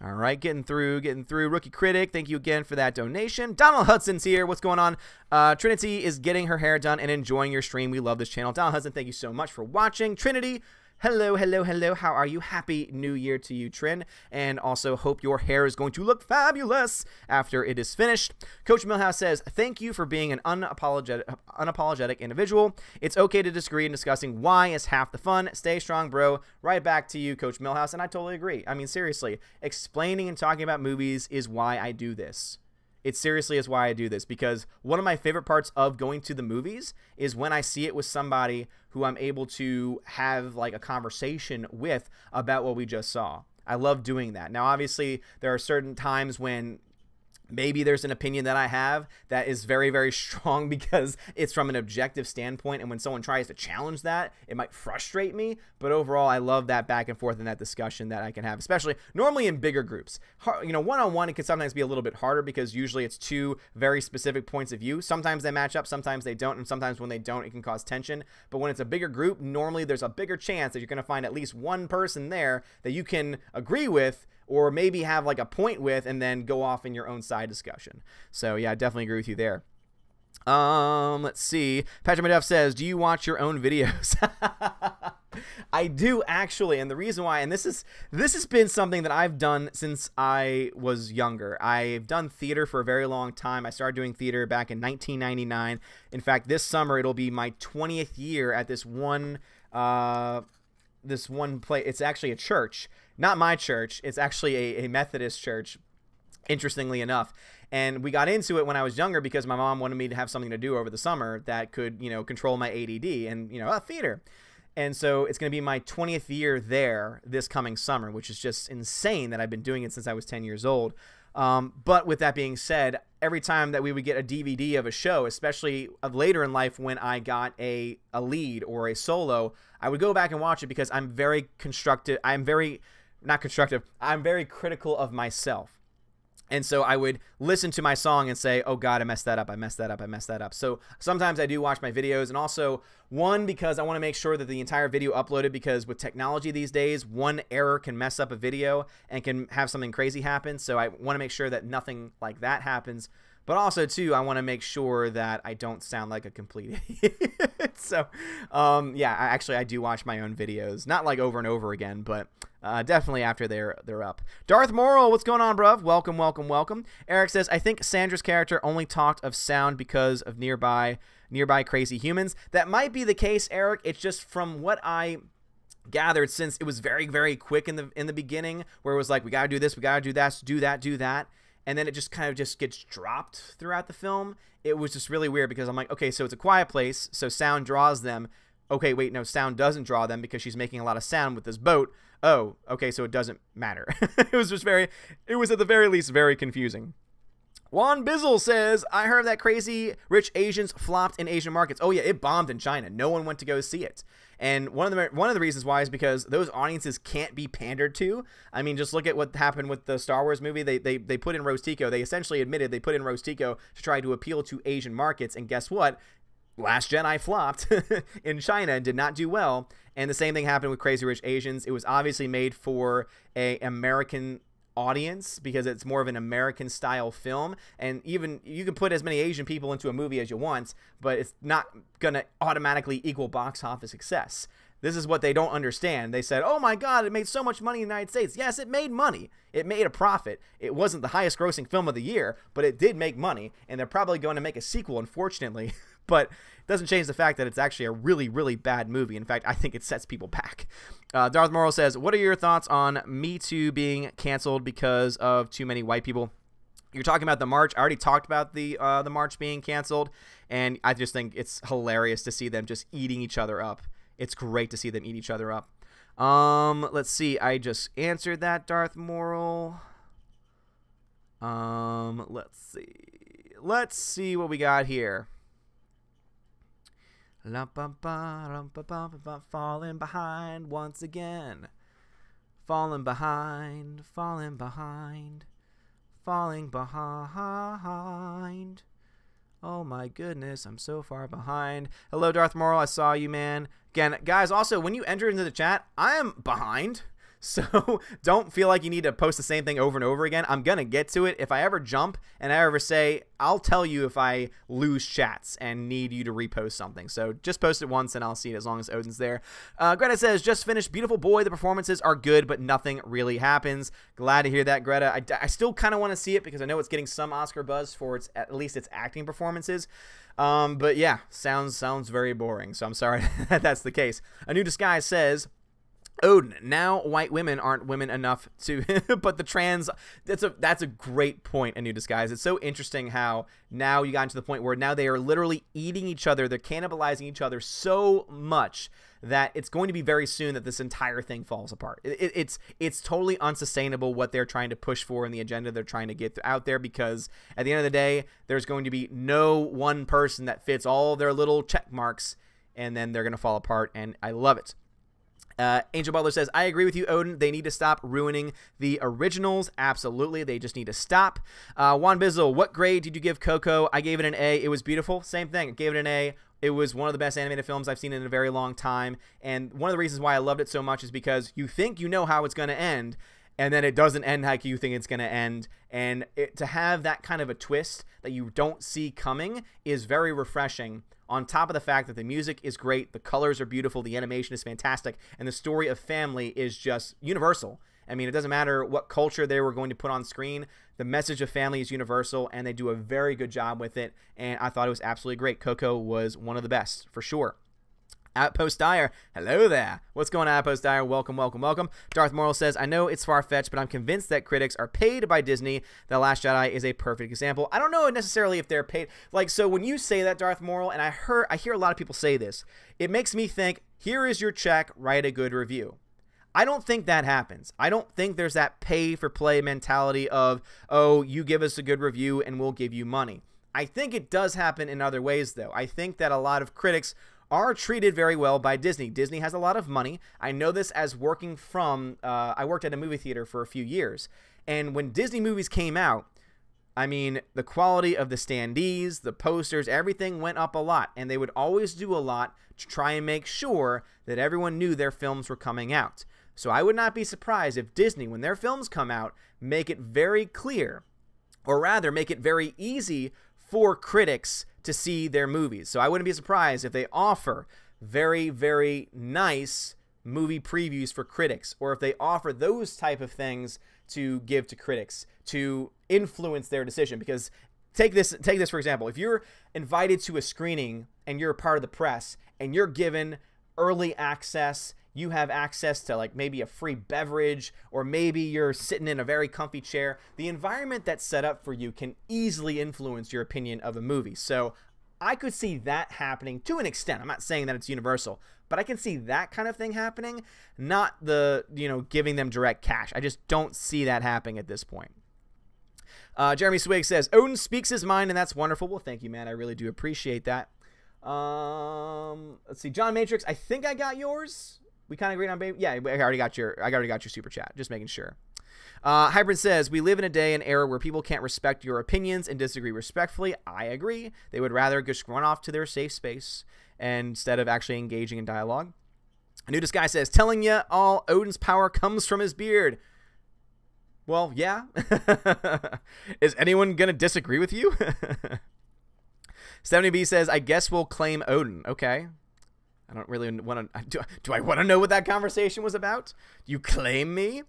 All right, getting through. Rookie Critic, thank you again for that donation. Donald Hudson's here. What's going on? Trinity is getting her hair done and enjoying your stream. We love this channel. Donald Hudson, thank you so much for watching. Trinity, Hello, hello, hello. How are you? Happy New Year to you, Trin. And also hope your hair is going to look fabulous after it is finished. Coach Millhouse says, thank you for being an unapologetic individual. It's okay to disagree, and discussing why is half the fun. Stay strong, bro. Right back to you, Coach Millhouse. And I totally agree. I mean, seriously, explaining and talking about movies is why I do this. It seriously is why I do this, because one of my favorite parts of going to the movies is when I see it with somebody who I'm able to have like a conversation with about what we just saw. I love doing that. Now, obviously, there are certain times when maybe there's an opinion that I have that is very, very strong because it's from an objective standpoint, and when someone tries to challenge that, it might frustrate me. But overall, I love that back and forth and that discussion that I can have, especially normally in bigger groups. You know, one-on-one, it can sometimes be a little bit harder because usually it's two very specific points of view. Sometimes they match up, sometimes they don't, and sometimes when they don't, it can cause tension. But when it's a bigger group, normally there's a bigger chance that you're going to find at least one person there that you can agree with, or maybe have like a point with, and then go off in your own side discussion. So yeah, I definitely agree with you there. Let's see. Patrick Maduff says, do you watch your own videos? I do, actually, and the reason why, and this has been something that I've done since I was younger. I've done theater for a very long time. I started doing theater back in 1999. In fact, this summer it'll be my 20th year at this one place. It's actually a church. Not my church. It's actually a Methodist church, interestingly enough. And we got into it when I was younger because my mom wanted me to have something to do over the summer that could, you know, control my ADD and, you know, theater. And so it's going to be my 20th year there this coming summer, which is just insane that I've been doing it since I was 10 years old. But with that being said, every time that we would get a DVD of a show, especially later in life when I got a lead or a solo, I would go back and watch it because I'm very I'm very critical of myself. And so I would listen to my song and say, oh God, I messed that up. I messed that up. I messed that up. So sometimes I do watch my videos, and also because I want to make sure that the entire video uploaded, because with technology these days, one error can mess up a video and can have something crazy happen. So I want to make sure that nothing like that happens. But also, too, I want to make sure that I don't sound like a complete idiot. So, yeah, I do watch my own videos. Not like over and over again, but definitely after they're up. Darth Moral, what's going on, bruv? Welcome, welcome, welcome. Eric says, I think Sandra's character only talked of sound because of nearby crazy humans. That might be the case, Eric. It's just from what I gathered, since it was very, very quick in the beginning, where it was like, we got to do this, we got to do that, do that. And then it just kind of just gets dropped throughout the film. It was just really weird because I'm like, okay, so it's a quiet place, so sound draws them. Okay, wait, no, sound doesn't draw them because she's making a lot of sound with this boat. Oh, okay, so it doesn't matter. It was at the very least very confusing. Juan Bizzle says, I heard that Crazy Rich Asians flopped in Asian markets. Oh yeah, it bombed in China. No one went to go see it. And one of the reasons why is because those audiences can't be pandered to. I mean, just look at what happened with the Star Wars movie. They put in Rose Tico. They essentially admitted they put in Rose Tico to try to appeal to Asian markets. And guess what? Last Jedi flopped in China and did not do well. And the same thing happened with Crazy Rich Asians. It was obviously made for an American audience because it's more of an American style film, and even you can put as many Asian people into a movie as you want, but it's not gonna automatically equal box office success. This is what they don't understand. They said, oh my God, it made so much money in the United States. Yes, it made money. It made a profit. It wasn't the highest grossing film of the year, but it did make money, and they're probably going to make a sequel, unfortunately. But it doesn't change the fact that it's actually a really, really bad movie. In fact, I think it sets people back. Darth Morrow says, what are your thoughts on Me Too being canceled because of too many white people? You're talking about the march. I already talked about the march being canceled, and I just think it's hilarious to see them just eating each other up. It's great to see them eat each other up. Let's see. I just answered that, Darth Morrow. Let's see. Let's see what we got here. Falling behind once again. Falling behind. Falling behind. Falling behind. Oh my goodness, I'm so far behind. Hello, Darth Morrow. I saw you, man. Again, guys, also, when you enter into the chat, I am behind. So don't feel like you need to post the same thing over and over again. I'm going to get to it. If I ever jump and I ever say, I'll tell you if I lose chats and need you to repost something. So just post it once and I'll see it as long as Odin's there. Greta says, just finished Beautiful Boy. The performances are good, but nothing really happens. Glad to hear that, Greta. I still kind of want to see it because I know it's getting some Oscar buzz for at least its acting performances. But yeah, sounds very boring. So I'm sorry that that's the case. A New Disguise says, Odin, now white women aren't women enough to, but the trans, that's a great point, A New Disguise. It's so interesting how now you got to the point where now they are literally eating each other. They're cannibalizing each other so much that it's going to be very soon that this entire thing falls apart. It's totally unsustainable what they're trying to push for in the agenda they're trying to get out there, because at the end of the day, there's going to be no one person that fits all their little check marks, and then they're going to fall apart, and I love it. Angel Butler says, I agree with you, Odin. They need to stop ruining the originals. Absolutely. They just need to stop. Juan Bizzle, what grade did you give Coco? I gave it an A. It was beautiful. Same thing. I gave it an A. It was one of the best animated films I've seen in a very long time. And one of the reasons why I loved it so much is because you think you know how it's going to end, and then it doesn't end like you think it's going to end. And to have that kind of a twist that you don't see coming is very refreshing, on top of the fact that the music is great, the colors are beautiful, the animation is fantastic, and the story of family is just universal. I mean, it doesn't matter what culture they were going to put on screen. The message of family is universal, and they do a very good job with it, and I thought it was absolutely great. Coco was one of the best, for sure. Outpost Dyer, hello there. What's going on, Outpost Dyer? Welcome, welcome, welcome. Darth Moral says, I know it's far-fetched, but I'm convinced that critics are paid by Disney. The Last Jedi is a perfect example. I don't know necessarily if they're paid. Like, so when you say that, Darth Moral, and I hear a lot of people say this, it makes me think, here is your check, write a good review. I don't think that happens. I don't think there's that pay-for-play mentality of, oh, you give us a good review and we'll give you money. I think it does happen in other ways, though. I think that a lot of critics are treated very well by Disney. Disney has a lot of money. I know this as working from, I worked at a movie theater for a few years. And when Disney movies came out, I mean, the quality of the standees, the posters, everything went up a lot. And they would always do a lot to try and make sure that everyone knew their films were coming out. So I would not be surprised if Disney, when their films come out, make it very clear, or rather make it very easy for critics to see their movies. So I wouldn't be surprised if they offer very, very nice movie previews for critics, or if they offer those type of things to give to critics to influence their decision. Because take this for example, if you're invited to a screening and you're a part of the press and you're given early access, you have access to like maybe a free beverage, or maybe you're sitting in a very comfy chair. The environment that's set up for you can easily influence your opinion of a movie. So I could see that happening to an extent. I'm not saying that it's universal, but I can see that kind of thing happening, not the, giving them direct cash. I just don't see that happening at this point. Jeremy Swig says, Odin speaks his mind, and that's wonderful. Well, thank you, man. I really do appreciate that. Let's see. John Matrix, I think I got yours. We kind of agreed on, baby. Yeah, I already got your super chat. Just making sure. Hybrid says, we live in a day and era where people can't respect your opinions and disagree respectfully. I agree. They would rather just run off to their safe space instead of actually engaging in dialogue. A New Disguise says, telling ya all, Odin's power comes from his beard. Well, yeah. Is anyone going to disagree with you? 70B says, I guess we'll claim Odin. Okay. I don't really want to. Do I want to know what that conversation was about? You claim me?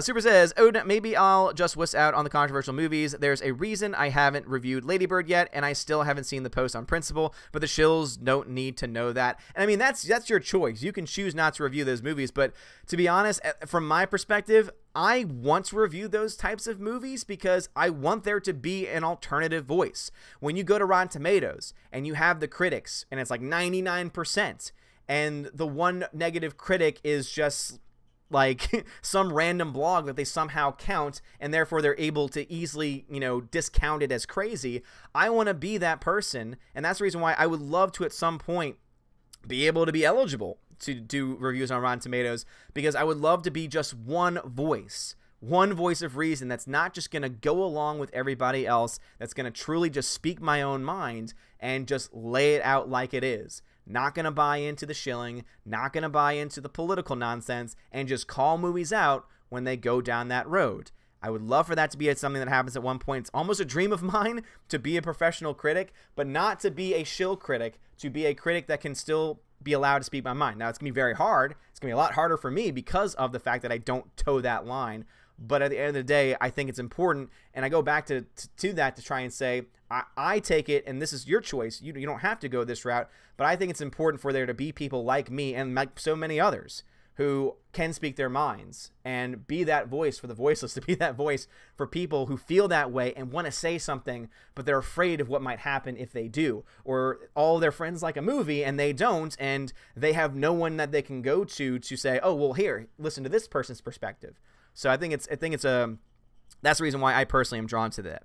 Super says, Odin, maybe I'll just wuss out on the controversial movies. There's a reason I haven't reviewed Lady Bird yet, and I still haven't seen the post on principle, but the shills don't need to know that. And I mean, that's your choice. You can choose not to review those movies, but to be honest, from my perspective, I want to review those types of movies because I want there to be an alternative voice. When you go to Rotten Tomatoes and you have the critics and it's like 99%, and the one negative critic is just like some random blog that they somehow count, and therefore they're able to easily, discount it as crazy. I want to be that person, and that's the reason why I would love to at some point be able to be eligible to do reviews on Rotten Tomatoes, because I would love to be just one voice of reason that's not just going to go along with everybody else, that's going to truly just speak my own mind and just lay it out like it is. not going to buy into the shilling, not going to buy into the political nonsense, and just call movies out when they go down that road. I would love for that to be something that happens at one point. It's almost a dream of mine to be a professional critic, but not to be a shill critic, to be a critic that can still be allowed to speak my mind. Now, it's going to be very hard. It's going to be a lot harder for me because of the fact that I don't toe that line. But at the end of the day, I think it's important, and I go back to that to try and say, I take it, and this is your choice. You don't have to go this route, but I think it's important for there to be people like me and like so many others who can speak their minds and be that voice for the voiceless, to be that voice for people who feel that way and want to say something, but they're afraid of what might happen if they do, or all their friends like a movie and they don't, and they have no one that they can go to say, oh, well, here, listen to this person's perspective. So I think it's that's the reason why I personally am drawn to that.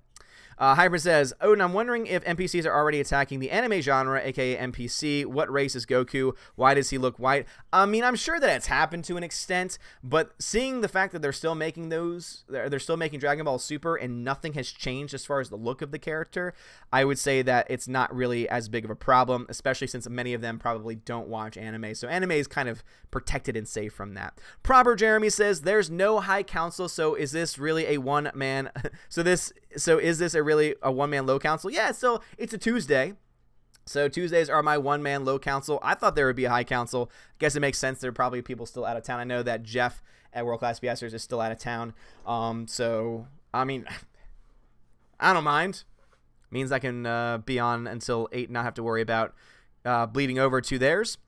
Hybrid says, Odin, I'm wondering if NPCs are already attacking the anime genre, aka NPC. What race is Goku? Why does he look white? I mean, I'm sure that it's happened to an extent, but seeing the fact that they're still making they're still making Dragon Ball Super and nothing has changed as far as the look of the character, I would say that it's not really as big of a problem, especially since many of them probably don't watch anime. So anime is kind of protected and safe from that. Proper Jeremy says, there's no high council, so is this really a one-man? So is this really a one-man low council? Yeah, so it's a Tuesday. So Tuesdays are my one-man low council. I thought there would be a high council. I guess it makes sense. There are probably people still out of town. I know that Jeff at World Class BSers is still out of town. So, I mean, I don't mind. Means I can be on until 8 and not have to worry about bleeding over to theirs.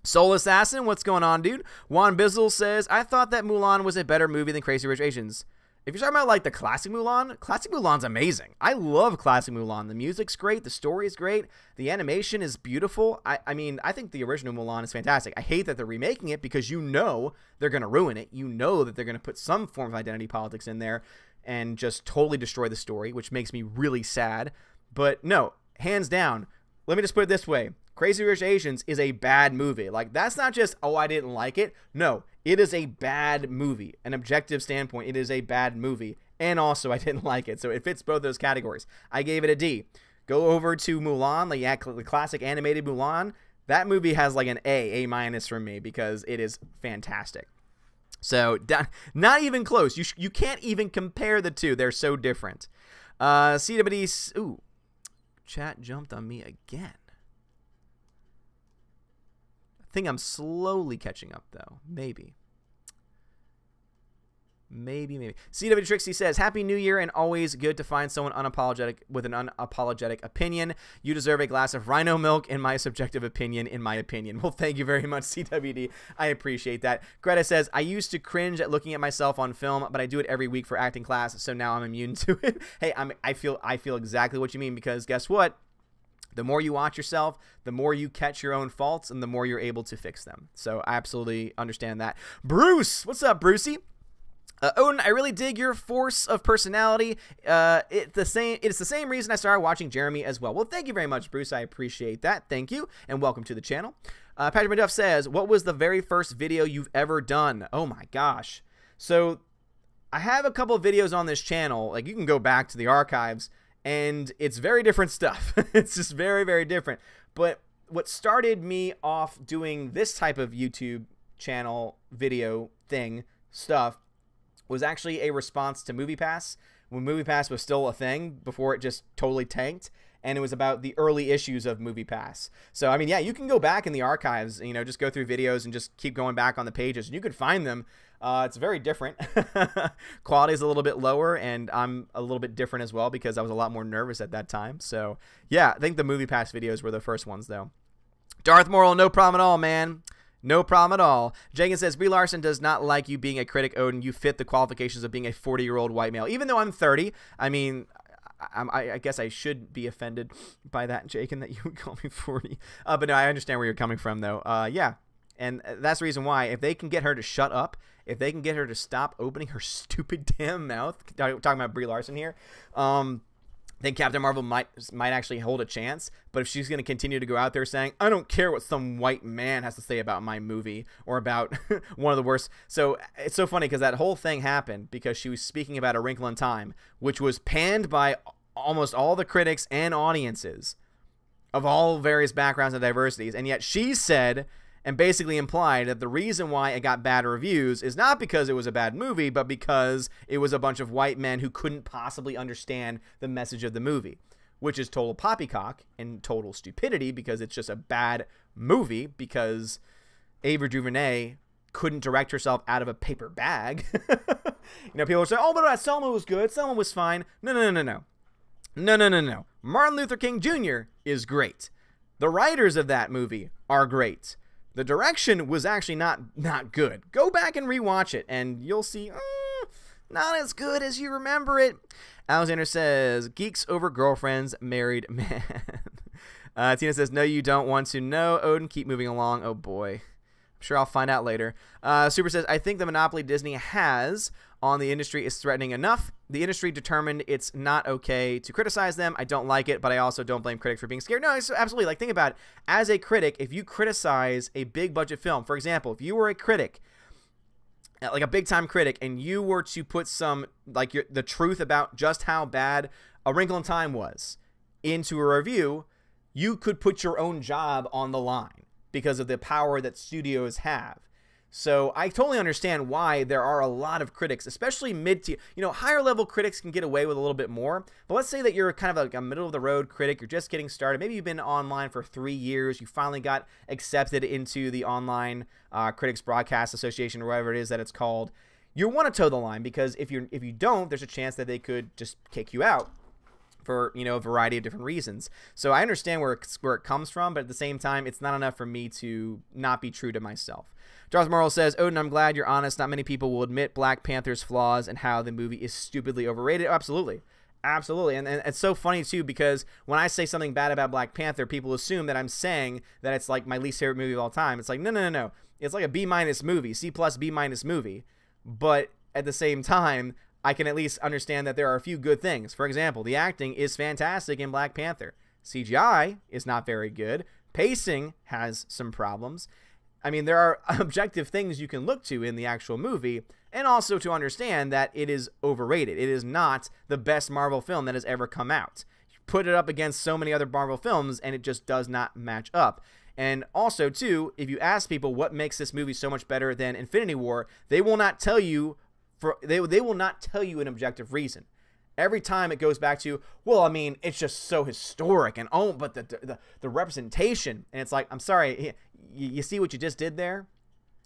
Soul Assassin, what's going on, dude? Juan Bizzle says, I thought that Mulan was a better movie than Crazy Rich Asians. If you're talking about like the classic Mulan's amazing. I love classic Mulan. The music's great. The story is great. The animation is beautiful. I mean, I think the original Mulan is fantastic. I hate that they're remaking it because you know they're going to ruin it. You know that they're going to put some form of identity politics in there and just totally destroy the story, which makes me really sad. But no, hands down, let me just put it this way. Crazy Rich Asians is a bad movie. Like, that's not just, oh, I didn't like it. No, it is a bad movie. An objective standpoint, it is a bad movie. And also, I didn't like it. So it fits both those categories. I gave it a D. Go over to Mulan, the classic animated Mulan. That movie has like an A minus from me because it is fantastic. So, not even close. You can't even compare the two. They're so different. CWD, ooh, chat jumped on me again. I think I'm slowly catching up, though. Maybe. CW Trixie says, Happy New Year and always good to find someone unapologetic with an unapologetic opinion. You deserve a glass of rhino milk in my subjective opinion, Well, thank you very much, CWD. I appreciate that. Greta says, I used to cringe at looking at myself on film, but I do it every week for acting class, so now I'm immune to it. Hey, I feel exactly what you mean because guess what? The more you watch yourself, the more you catch your own faults, and the more you're able to fix them. So I absolutely understand that. Bruce, what's up, Brucey? Odin, I really dig your force of personality. It's the same reason I started watching Jeremy as well. Well, thank you very much, Bruce. I appreciate that. Thank you, and welcome to the channel. Patrick McDuff says, what was the very first video you've ever done? Oh my gosh. So I have a couple of videos on this channel. Like, you can go back to the archives, and it's very different stuff. It's just very, very different. But what started me off doing this type of YouTube channel video stuff was actually a response to MoviePass, when MoviePass was still a thing before it just totally tanked. And it was about the early issues of MoviePass. So, I mean, yeah, you can go back in the archives, you know, just go through videos and just keep going back on the pages. And you could find them. It's very different. Quality is a little bit lower, and I'm a little bit different as well because I was a lot more nervous at that time. So, yeah, I think the MoviePass videos were the first ones, though. Darth Moral, no problem at all, man. No problem at all. Jenkins says, Brie Larson does not like you being a critic, Odin. You fit the qualifications of being a 40-year-old white male. Even though I'm 30, I mean, I guess I should be offended by that, Jake, and that you would call me 40. But no, I understand where you're coming from, though. Yeah, and that's the reason why. If they can get her to shut up, if they can get her to stop opening her stupid damn mouth, talking about Brie Larson here, then Captain Marvel might actually hold a chance. But if she's going to continue to go out there saying, I don't care what some white man has to say about my movie or about one of the worst. So it's so funny because that whole thing happened because she was speaking about A Wrinkle in Time, which was panned by almost all the critics and audiences. of all various backgrounds and diversities, and yet she said and basically implied that the reason why it got bad reviews is not because it was a bad movie, but because it was a bunch of white men who couldn't possibly understand the message of the movie, which is total poppycock and total stupidity, because it's just a bad movie because Ava DuVernay couldn't direct herself out of a paper bag. People are saying, oh, but Selma was good. Selma was fine. No. Martin Luther King Jr. is great. The writers of that movie are great. The direction was actually not good. Go back and rewatch it, and you'll see, not as good as you remember it. Alexander says, geeks over girlfriends, married man. Tina says, no, you don't want to know. Odin, keep moving along. Oh, boy. I'm sure I'll find out later. Super says, I think the monopoly Disney has on the industry is threatening enough. The industry determined it's not okay to criticize them. I don't like it, but I also don't blame critics for being scared. No, it's absolutely. Like, think about it. As a critic, if you criticize a big budget film, for example, if you were a critic, like a big time critic, and you were to put some, like, the truth about just how bad A Wrinkle in Time was into a review, you could put your own job on the line because of the power that studios have. So I totally understand why there are a lot of critics, especially mid-tier. Higher level critics can get away with a little bit more. But let's say that you're kind of like a middle of the road critic. You're just getting started. Maybe you've been online for 3 years. You finally got accepted into the Online Critics Broadcast Association, or whatever it is that it's called. You want to toe the line, because if you don't, there's a chance that they could just kick you out for a variety of different reasons. So I understand where it comes from, but at the same time, it's not enough for me to not be true to myself. Darth Morrill says, Odin, I'm glad you're honest. Not many people will admit Black Panther's flaws and how the movie is stupidly overrated. Absolutely. And it's so funny, too, because when I say something bad about Black Panther, people assume that I'm saying that it's like my least favorite movie of all time. It's like, no. It's like a B- movie, C+ B- movie. But at the same time, I can at least understand that there are a few good things. For example, the acting is fantastic in Black Panther. CGI is not very good. Pacing has some problems. I mean, there are objective things you can look to in the actual movie, and also to understand that it is overrated. It is not the best Marvel film that has ever come out. You put it up against so many other Marvel films, and it just does not match up. And also, too, if you ask people what makes this movie so much better than Infinity War, they will not tell you they will not tell you an objective reason. Every time it goes back to, well, I mean, it's just so historic, and but the representation, and it's like, I'm sorry, you see what you just did there?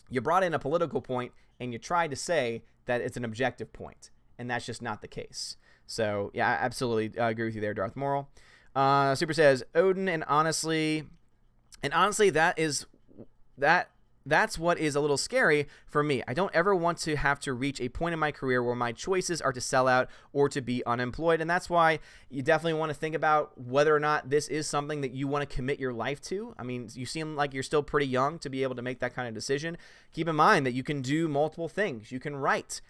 You brought in a political point, and you tried to say that it's an objective point, and that's just not the case. So, yeah, I absolutely agree with you there, Darth Morrill. Super says, Odin, and honestly, that's what is a little scary for me. I don't ever want to have to reach a point in my career where my choices are to sell out or to be unemployed. And that's why you definitely want to think about whether or not this is something that you want to commit your life to. I mean, you seem like you're still pretty young to be able to make that kind of decision. Keep in mind that you can do multiple things. You can write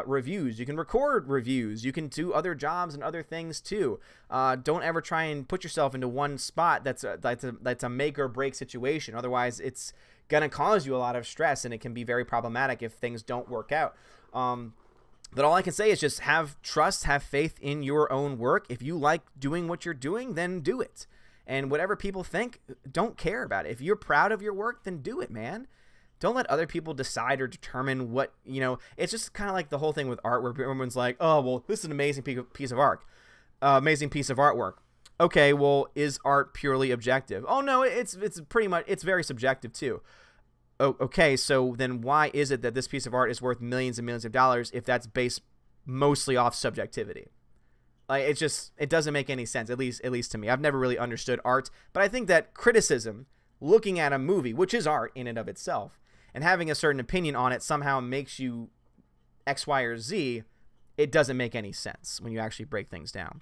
reviews, you can record reviews, you can do other jobs and other things too. Don't ever try and put yourself into one spot that's a make or break situation. Otherwise, it's going to cause you a lot of stress, and it can be very problematic if things don't work out. But all I can say is just have trust, have faith in your own work. If you like doing what you're doing, then do it. And whatever people think, don't care about it. If you're proud of your work, then do it, man. Don't let other people decide or determine what, it's just kind of like the whole thing with art where everyone's like, oh, well, this is an amazing piece of art, amazing piece of artwork. Okay, well, is art purely objective? Oh, no, it's pretty much, it's very subjective too. Oh, okay, so then why is it that this piece of art is worth millions and millions of dollars if that's based mostly off subjectivity? Like, it doesn't make any sense, at least to me. I've never really understood art, but I think that criticism, looking at a movie, which is art in and of itself, and having a certain opinion on it somehow makes you X, Y, or Z, it doesn't make any sense when you actually break things down.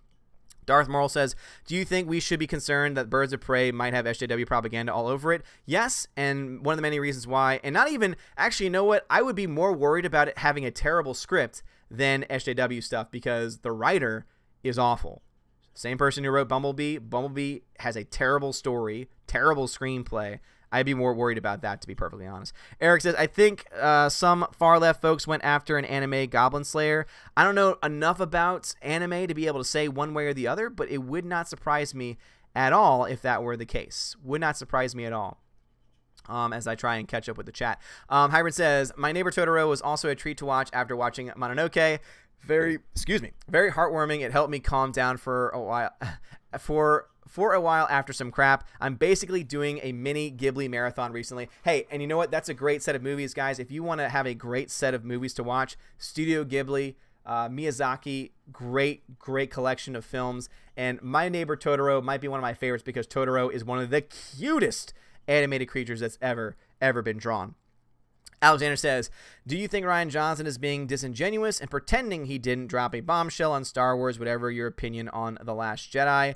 Darth Morrill says, do you think we should be concerned that Birds of Prey might have SJW propaganda all over it? Yes, and one of the many reasons why, and not even, actually, you know what? I would be more worried about it having a terrible script than SJW stuff, because the writer is awful. Same person who wrote Bumblebee. Bumblebee has a terrible story, terrible screenplay. I'd be more worried about that, to be perfectly honest. Eric says, I think some far-left folks went after an anime Goblin Slayer. I don't know enough about anime to be able to say one way or the other, but it would not surprise me at all if that were the case. Would not surprise me at all. As I try and catch up with the chat. Hybrid says, my Neighbor Totoro was also a treat to watch after watching Mononoke. Very heartwarming. It helped me calm down for a while. For a while after some crap. I'm basically doing a mini Ghibli marathon recently. Hey, and you know what? That's a great set of movies, guys. If you want to have a great set of movies to watch, Studio Ghibli, Miyazaki, great collection of films. And My Neighbor Totoro might be one of my favorites because Totoro is one of the cutest animated creatures that's ever been drawn. Alexander says, do you think Rian Johnson is being disingenuous and pretending he didn't drop a bombshell on Star Wars, whatever your opinion on The Last Jedi?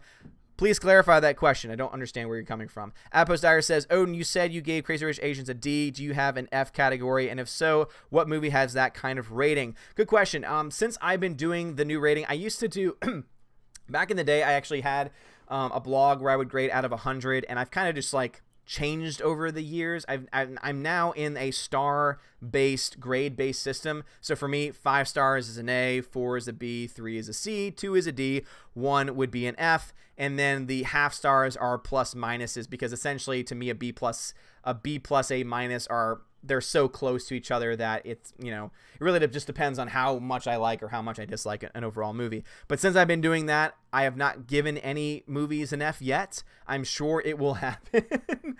Please clarify that question. I don't understand where you're coming from. Outpost Dyer says, Odin, you said you gave Crazy Rich Asians a D. Do you have an F category? And if so, what movie has that kind of rating? Good question. Since I've been doing the new rating, I used to do, back in the day, I actually had a blog where I would grade out of 100, and I've kind of just like changed over the years. I'm now in a star-based, grade-based system. So for me, 5 stars is an A, 4 is a B, 3 is a C, 2 is a D, 1 would be an F, and then the half stars are plus minuses because essentially to me a B plus, A minus they're so close to each other that it's, you know, it really just depends on how much I like or how much I dislike an overall movie. But since I've been doing that, I have not given any movies an F yet. I'm sure it will happen.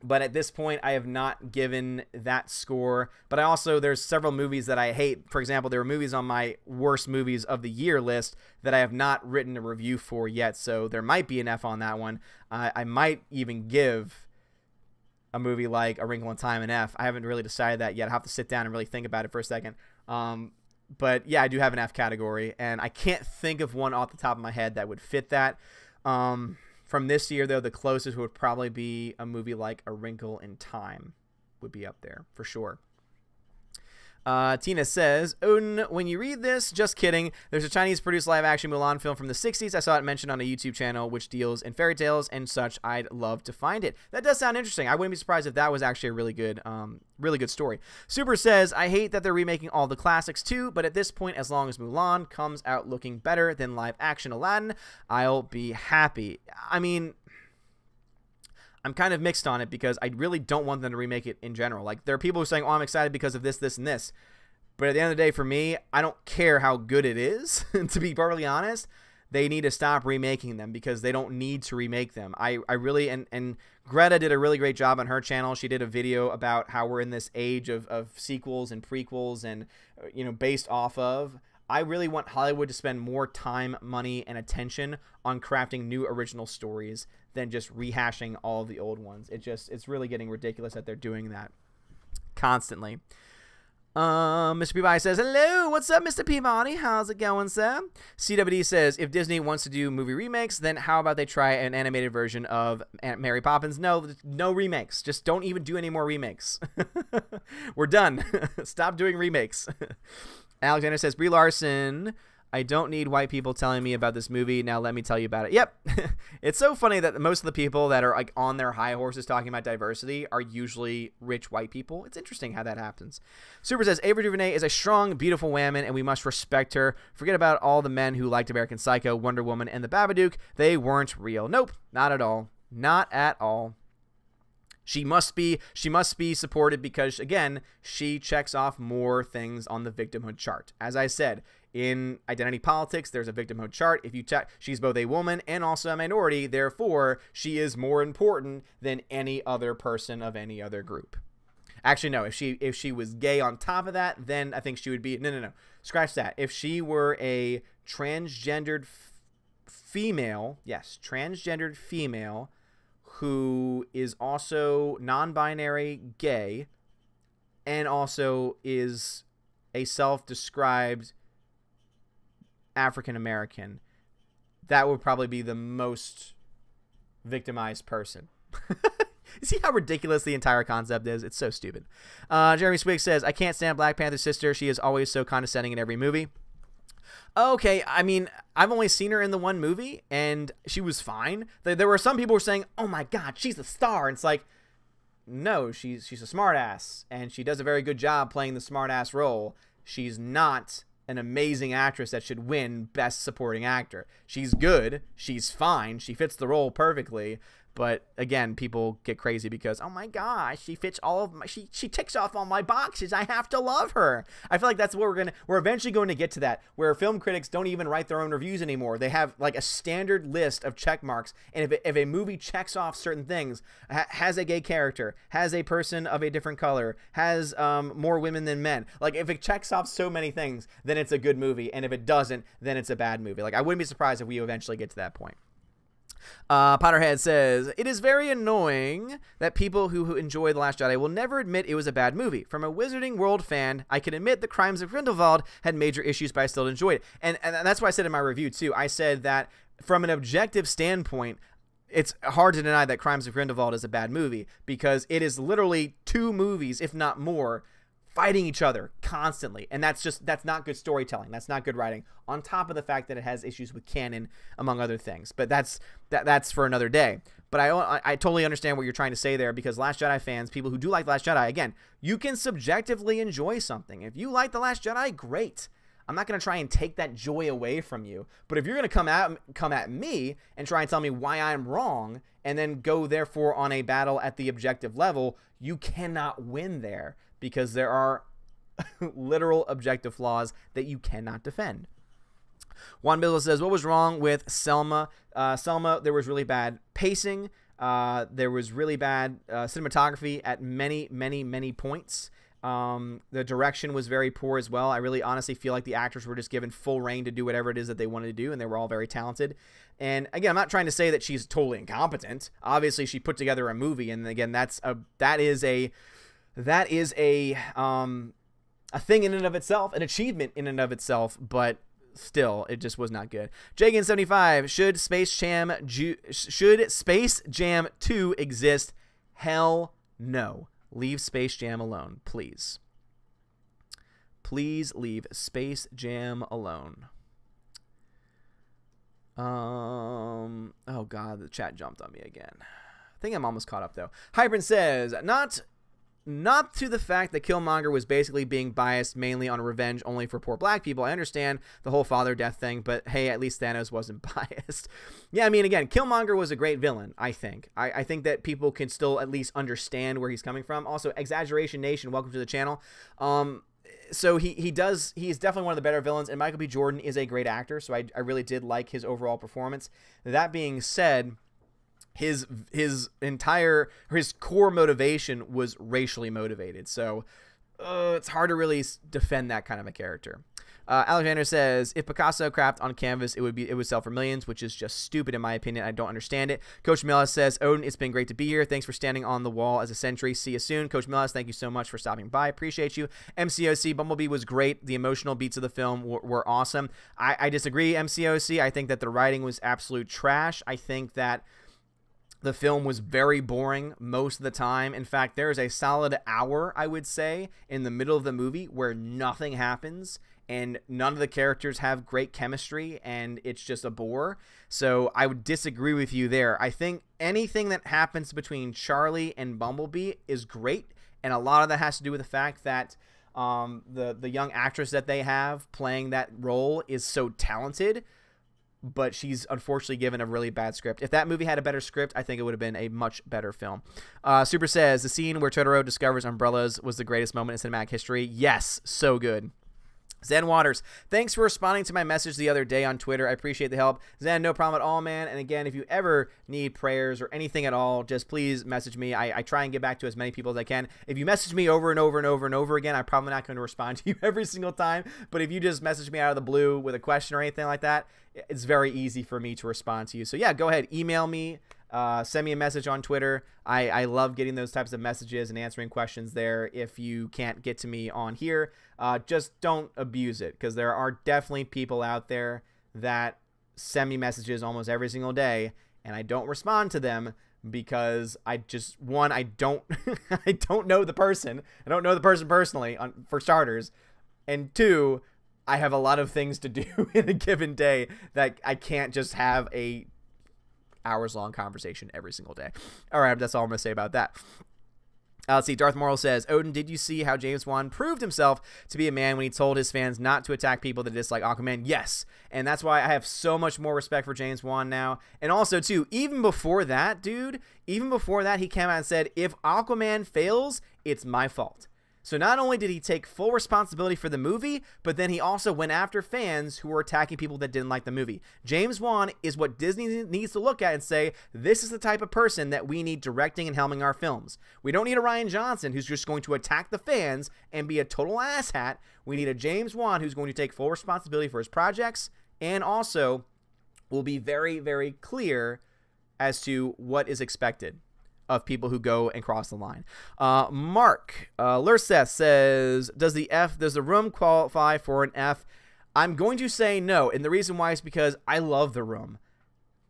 But at this point, I have not given that score. But I also, there's several movies that I hate. For example, there are movies on my worst movies of the year list that I have not written a review for yet. So there might be an F on that one. I might even give a movie like A Wrinkle in Time an F. I haven't really decided that yet. I'll have to sit down and really think about it for a second. But yeah, I do have an F category, and I can't think of one off the top of my head that would fit that. From this year, though, the closest would probably be a movie like A Wrinkle in Time would be up there for sure. Tina says, Odin, when you read this, just kidding. There's a Chinese-produced live-action Mulan film from the 60s. I saw it mentioned on a YouTube channel which deals in fairy tales and such. I'd love to find it. That does sound interesting. I wouldn't be surprised if that was actually a really good story. Super says, I hate that they're remaking all the classics too, but at this point, as long as Mulan comes out looking better than live-action Aladdin, I'll be happy. I mean, I'm kind of mixed on it because I really don't want them to remake it in general. Like, there are people who are saying, oh, I'm excited because of this, this, and this. But at the end of the day, for me, I don't care how good it is. To be perfectly honest, they need to stop remaking them because they don't need to remake them. I really, and Greta did a really great job on her channel. She did a video about how we're in this age of sequels and prequels and, you know, based off of. I really want Hollywood to spend more time, money, and attention on crafting new original stories than just rehashing all of the old ones. It's really getting ridiculous that they're doing that constantly. Mr. Peabody says, hello, what's up, Mr. Peabody? How's it going, sir? CWD says, if Disney wants to do movie remakes, then how about they try an animated version of Mary Poppins? No remakes. Just don't even do any more remakes. We're done. Stop doing remakes. Alexander says, Brie Larson, I don't need white people telling me about this movie. Now let me tell you about it. Yep. It's so funny that most of the people that are like on their high horses talking about diversity are usually rich white people. It's interesting how that happens. Super says, Ava DuVernay is a strong, beautiful woman, and we must respect her. Forget about all the men who liked American Psycho, Wonder Woman, and The Babadook. They weren't real. Nope, not at all. Not at all. She must be supported because, again, she checks off more things on the victimhood chart. As I said, in identity politics, there's a victimhood chart. If you check, she's both a woman and also a minority. Therefore, she is more important than any other person of any other group. Actually, no. If she was gay on top of that, then I think she would be no. Scratch that. If she were a transgendered female, yes, transgendered female who is also non-binary gay and also is a self-described African American, that would probably be the most victimized person. You see how ridiculous the entire concept is? It's so stupid. Jeremy Swig says, I can't stand Black Panther's sister. She is always so condescending in every movie. Okay, I mean, I've only seen her in the one movie, and she was fine. There were some people who were saying, oh my god, she's a star. And it's like, no, she's a smartass, and she does a very good job playing the smartass role. She's not an amazing actress that should win Best Supporting Actor. She's good. She's fine. She fits the role perfectly. But again, people get crazy because, oh my gosh, she fits all of my, she ticks off all my boxes. I have to love her. I feel like that's what we're eventually going to get to, that where film critics don't even write their own reviews anymore. They have like a standard list of check marks, and if a movie checks off certain things, has a gay character, has a person of a different color, has more women than men, like if it checks off so many things, then it's a good movie, and if it doesn't, then it's a bad movie. Like I wouldn't be surprised if we eventually get to that point. Potterhead says, it is very annoying that people who enjoy The Last Jedi will never admit it was a bad movie. From a Wizarding World fan, I can admit The Crimes of Grindelwald had major issues, but I still enjoyed it. And that's what I said in my review, too. I said that from an objective standpoint, it's hard to deny that Crimes of Grindelwald is a bad movie, because it is literally 2 movies, if not more, fighting each other constantly, and that's not good storytelling. That's not good writing, on top of the fact that it has issues with canon, among other things. But that's for another day. But I totally understand what you're trying to say there, because Last Jedi fans, people who do like The Last Jedi, again, you can subjectively enjoy something. If you like The Last Jedi, great. I'm not going to try and take that joy away from you. But if you're going to come at me and try and tell me why I'm wrong, and then go therefore on a battle at the objective level, you cannot win there, because there are literal objective flaws that you cannot defend. Juan Bizzle says, what was wrong with Selma? Selma, there was really bad pacing. There was really bad cinematography at many points. The direction was very poor as well. I really honestly feel like the actors were just given full reign to do whatever it is that they wanted to do, and they were all very talented. And again, I'm not trying to say that she's totally incompetent. Obviously, she put together a movie, and again, that is a thing in and of itself, an achievement in and of itself, but still, it just was not good. Jagan75, should Space Jam 2 exist? Hell no. Leave Space Jam alone, please. Please leave Space Jam alone. Oh god, the chat jumped on me again. I think I'm almost caught up though. Hybrid says, not to the fact that Killmonger was basically being biased mainly on revenge only for poor black people. I understand the whole father death thing, but hey, at least Thanos wasn't biased. Yeah, I mean, again, Killmonger was a great villain, I think. I think that people can still at least understand where he's coming from. Also, Exaggeration Nation, welcome to the channel. So he's definitely one of the better villains, and Michael B. Jordan is a great actor, so I really did like his overall performance. That being said, his core motivation was racially motivated, so it's hard to really defend that kind of a character. Alexander says, if Picasso crapped on canvas, it would sell for millions, which is just stupid in my opinion. I don't understand it. Coach Millis says, Odin, it's been great to be here. Thanks for standing on the wall as a sentry. See you soon. Coach Millis, thank you so much for stopping by. Appreciate you. MCOC, Bumblebee was great. The emotional beats of the film were awesome. I disagree, MCOC. I think that the writing was absolute trash. I think that the film was very boring most of the time. In fact, there is a solid hour, I would say, in the middle of the movie where nothing happens and none of the characters have great chemistry, and it's just a bore. So I would disagree with you there. I think anything that happens between Charlie and Bumblebee is great, and a lot of that has to do with the fact that the young actress that they have playing that role is so talented, but she's unfortunately given a really bad script. If that movie had a better script, I think it would have been a much better film. Super says, the scene where Totoro discovers umbrellas was the greatest moment in cinematic history. Yes, so good. Zen Waters, thanks for responding to my message the other day on Twitter. I appreciate the help. Zen, no problem at all, man. And again, if you ever need prayers or anything at all, just please message me. I try and get back to as many people as I can. If you message me over and over and over and over again, I'm probably not going to respond to you every single time. But if you just message me out of the blue with a question or anything like that, it's very easy for me to respond to you. So yeah, go ahead, email me. Send me a message on Twitter. I love getting those types of messages and answering questions there. If you can't get to me on here, just don't abuse it, because there are definitely people out there that send me messages almost every single day, and I don't respond to them because I don't I don't know the person. I don't know the person personally, for starters, and two, I have a lot of things to do in a given day that I can't just have a hours-long conversation every single day. All right, that's all I'm going to say about that. Let's see. Darth Morrill says, Odin, did you see how James Wan proved himself to be a man when he told his fans not to attack people that dislike Aquaman? Yes. And that's why I have so much more respect for James Wan now. And also, too, even before that, dude, even before that, he came out and said, if Aquaman fails, it's my fault. So not only did he take full responsibility for the movie, but then he also went after fans who were attacking people that didn't like the movie. James Wan is what Disney needs to look at and say, this is the type of person that we need directing and helming our films. We don't need a Rian Johnson who's just going to attack the fans and be a total asshat. We need a James Wan who's going to take full responsibility for his projects and also will be very, very clear as to what is expected of people who go and cross the line. Mark Lurseth says, does the Room qualify for an F? I'm going to say no, and the reason why is because I love the Room.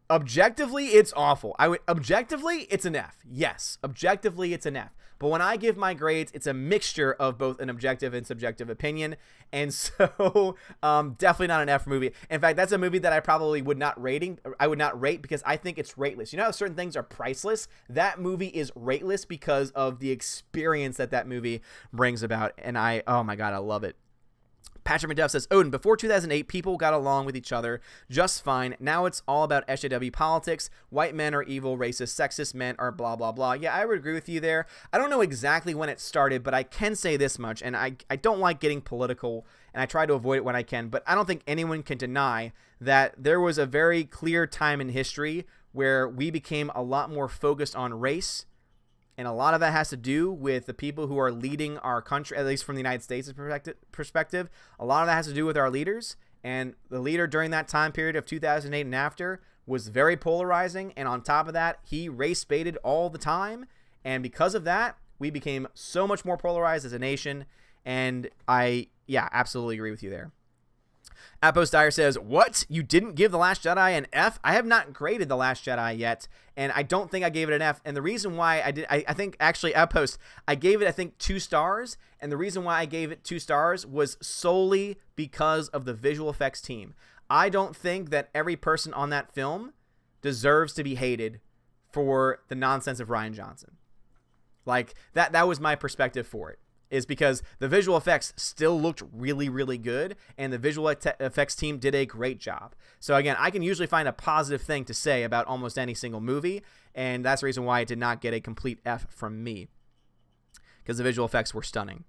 Objectively, it's awful. Objectively, it's an F. Yes, objectively, it's an F. But when I give my grades, it's a mixture of both an objective and subjective opinion. And so definitely not an F movie. In fact, that's a movie that I probably would not rate because I think it's rateless. You know how certain things are priceless? That movie is rateless because of the experience that movie brings about. And oh my God, I love it. Patrick McDuff says, Odin, before 2008, people got along with each other just fine. Now it's all about SJW politics. White men are evil, racist, sexist men are blah, blah, blah. Yeah, I would agree with you there. I don't know exactly when it started, but I can say this much, and I don't like getting political, and I try to avoid it when I can, but I don't think anyone can deny that there was a very clear time in history where we became a lot more focused on race. And a lot of that has to do with the people who are leading our country, at least from the United States' perspective. A lot of that has to do with our leaders. And the leader during that time period of 2008 and after was very polarizing. And on top of that, he race baited all the time. And because of that, we became so much more polarized as a nation. And yeah, absolutely agree with you there. Appos Dyer says, what? You didn't give The Last Jedi an F? I have not graded The Last Jedi yet, and I don't think I gave it an F. And the reason why I think actually, Appos, I gave it, I think, 2 stars. And the reason why I gave it 2 stars was solely because of the visual effects team. I don't think that every person on that film deserves to be hated for the nonsense of Rian Johnson. Like, that was my perspective for it. Is because the visual effects still looked really, really good, and the visual effects team did a great job. So again, I can usually find a positive thing to say about almost any single movie, and that's the reason why it did not get a complete F from me, because the visual effects were stunning.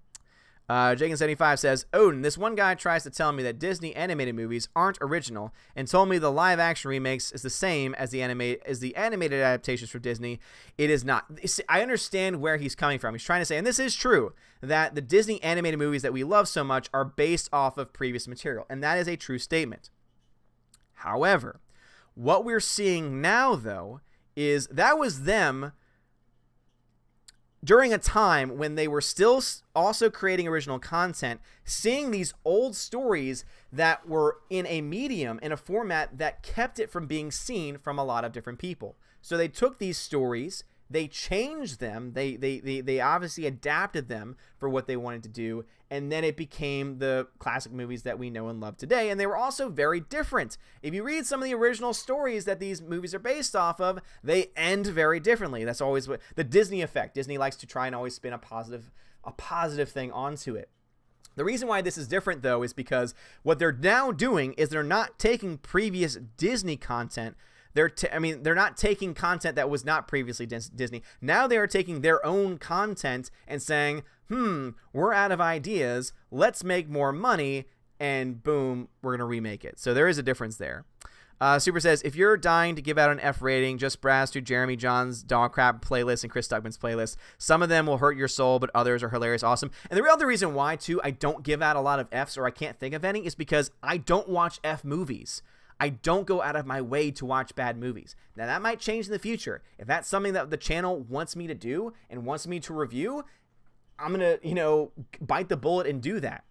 Jagan75 says, Odin, this one guy tries to tell me that Disney animated movies aren't original and told me the live-action remakes is the same as the animated adaptations from Disney. It is not. I understand where he's coming from. He's trying to say, and this is true, that the Disney animated movies that we love so much are based off of previous material, and that is a true statement. However, what we're seeing now, though, is that was them during a time when they were still also creating original content, seeing these old stories that were in a medium, in a format that kept it from being seen from a lot of different people. So they took these stories, they changed them, they obviously adapted them for what they wanted to do, and then it became the classic movies that we know and love today. And they were also very different. If you read some of the original stories that these movies are based off of, they end very differently. That's always what the Disney effect. Disney likes to try and always spin a positive thing onto it. The reason why this is different, though, is because what they're now doing is they're not taking previous Disney content. They're not taking content that was not previously Disney. Now they are taking their own content and saying, we're out of ideas. Let's make more money. And boom, we're going to remake it. So there is a difference there. Super says, if you're dying to give out an F rating, just browse through Jeremy John's Dog Crap playlist and Chris Stuckman's playlist. Some of them will hurt your soul, but others are hilarious, awesome. And the real other reason why, too, I don't give out a lot of Fs, or I can't think of any, is because I don't watch F movies. I don't go out of my way to watch bad movies. Now, that might change in the future. If that's something that the channel wants me to do and wants me to review, I'm going to, bite the bullet and do that.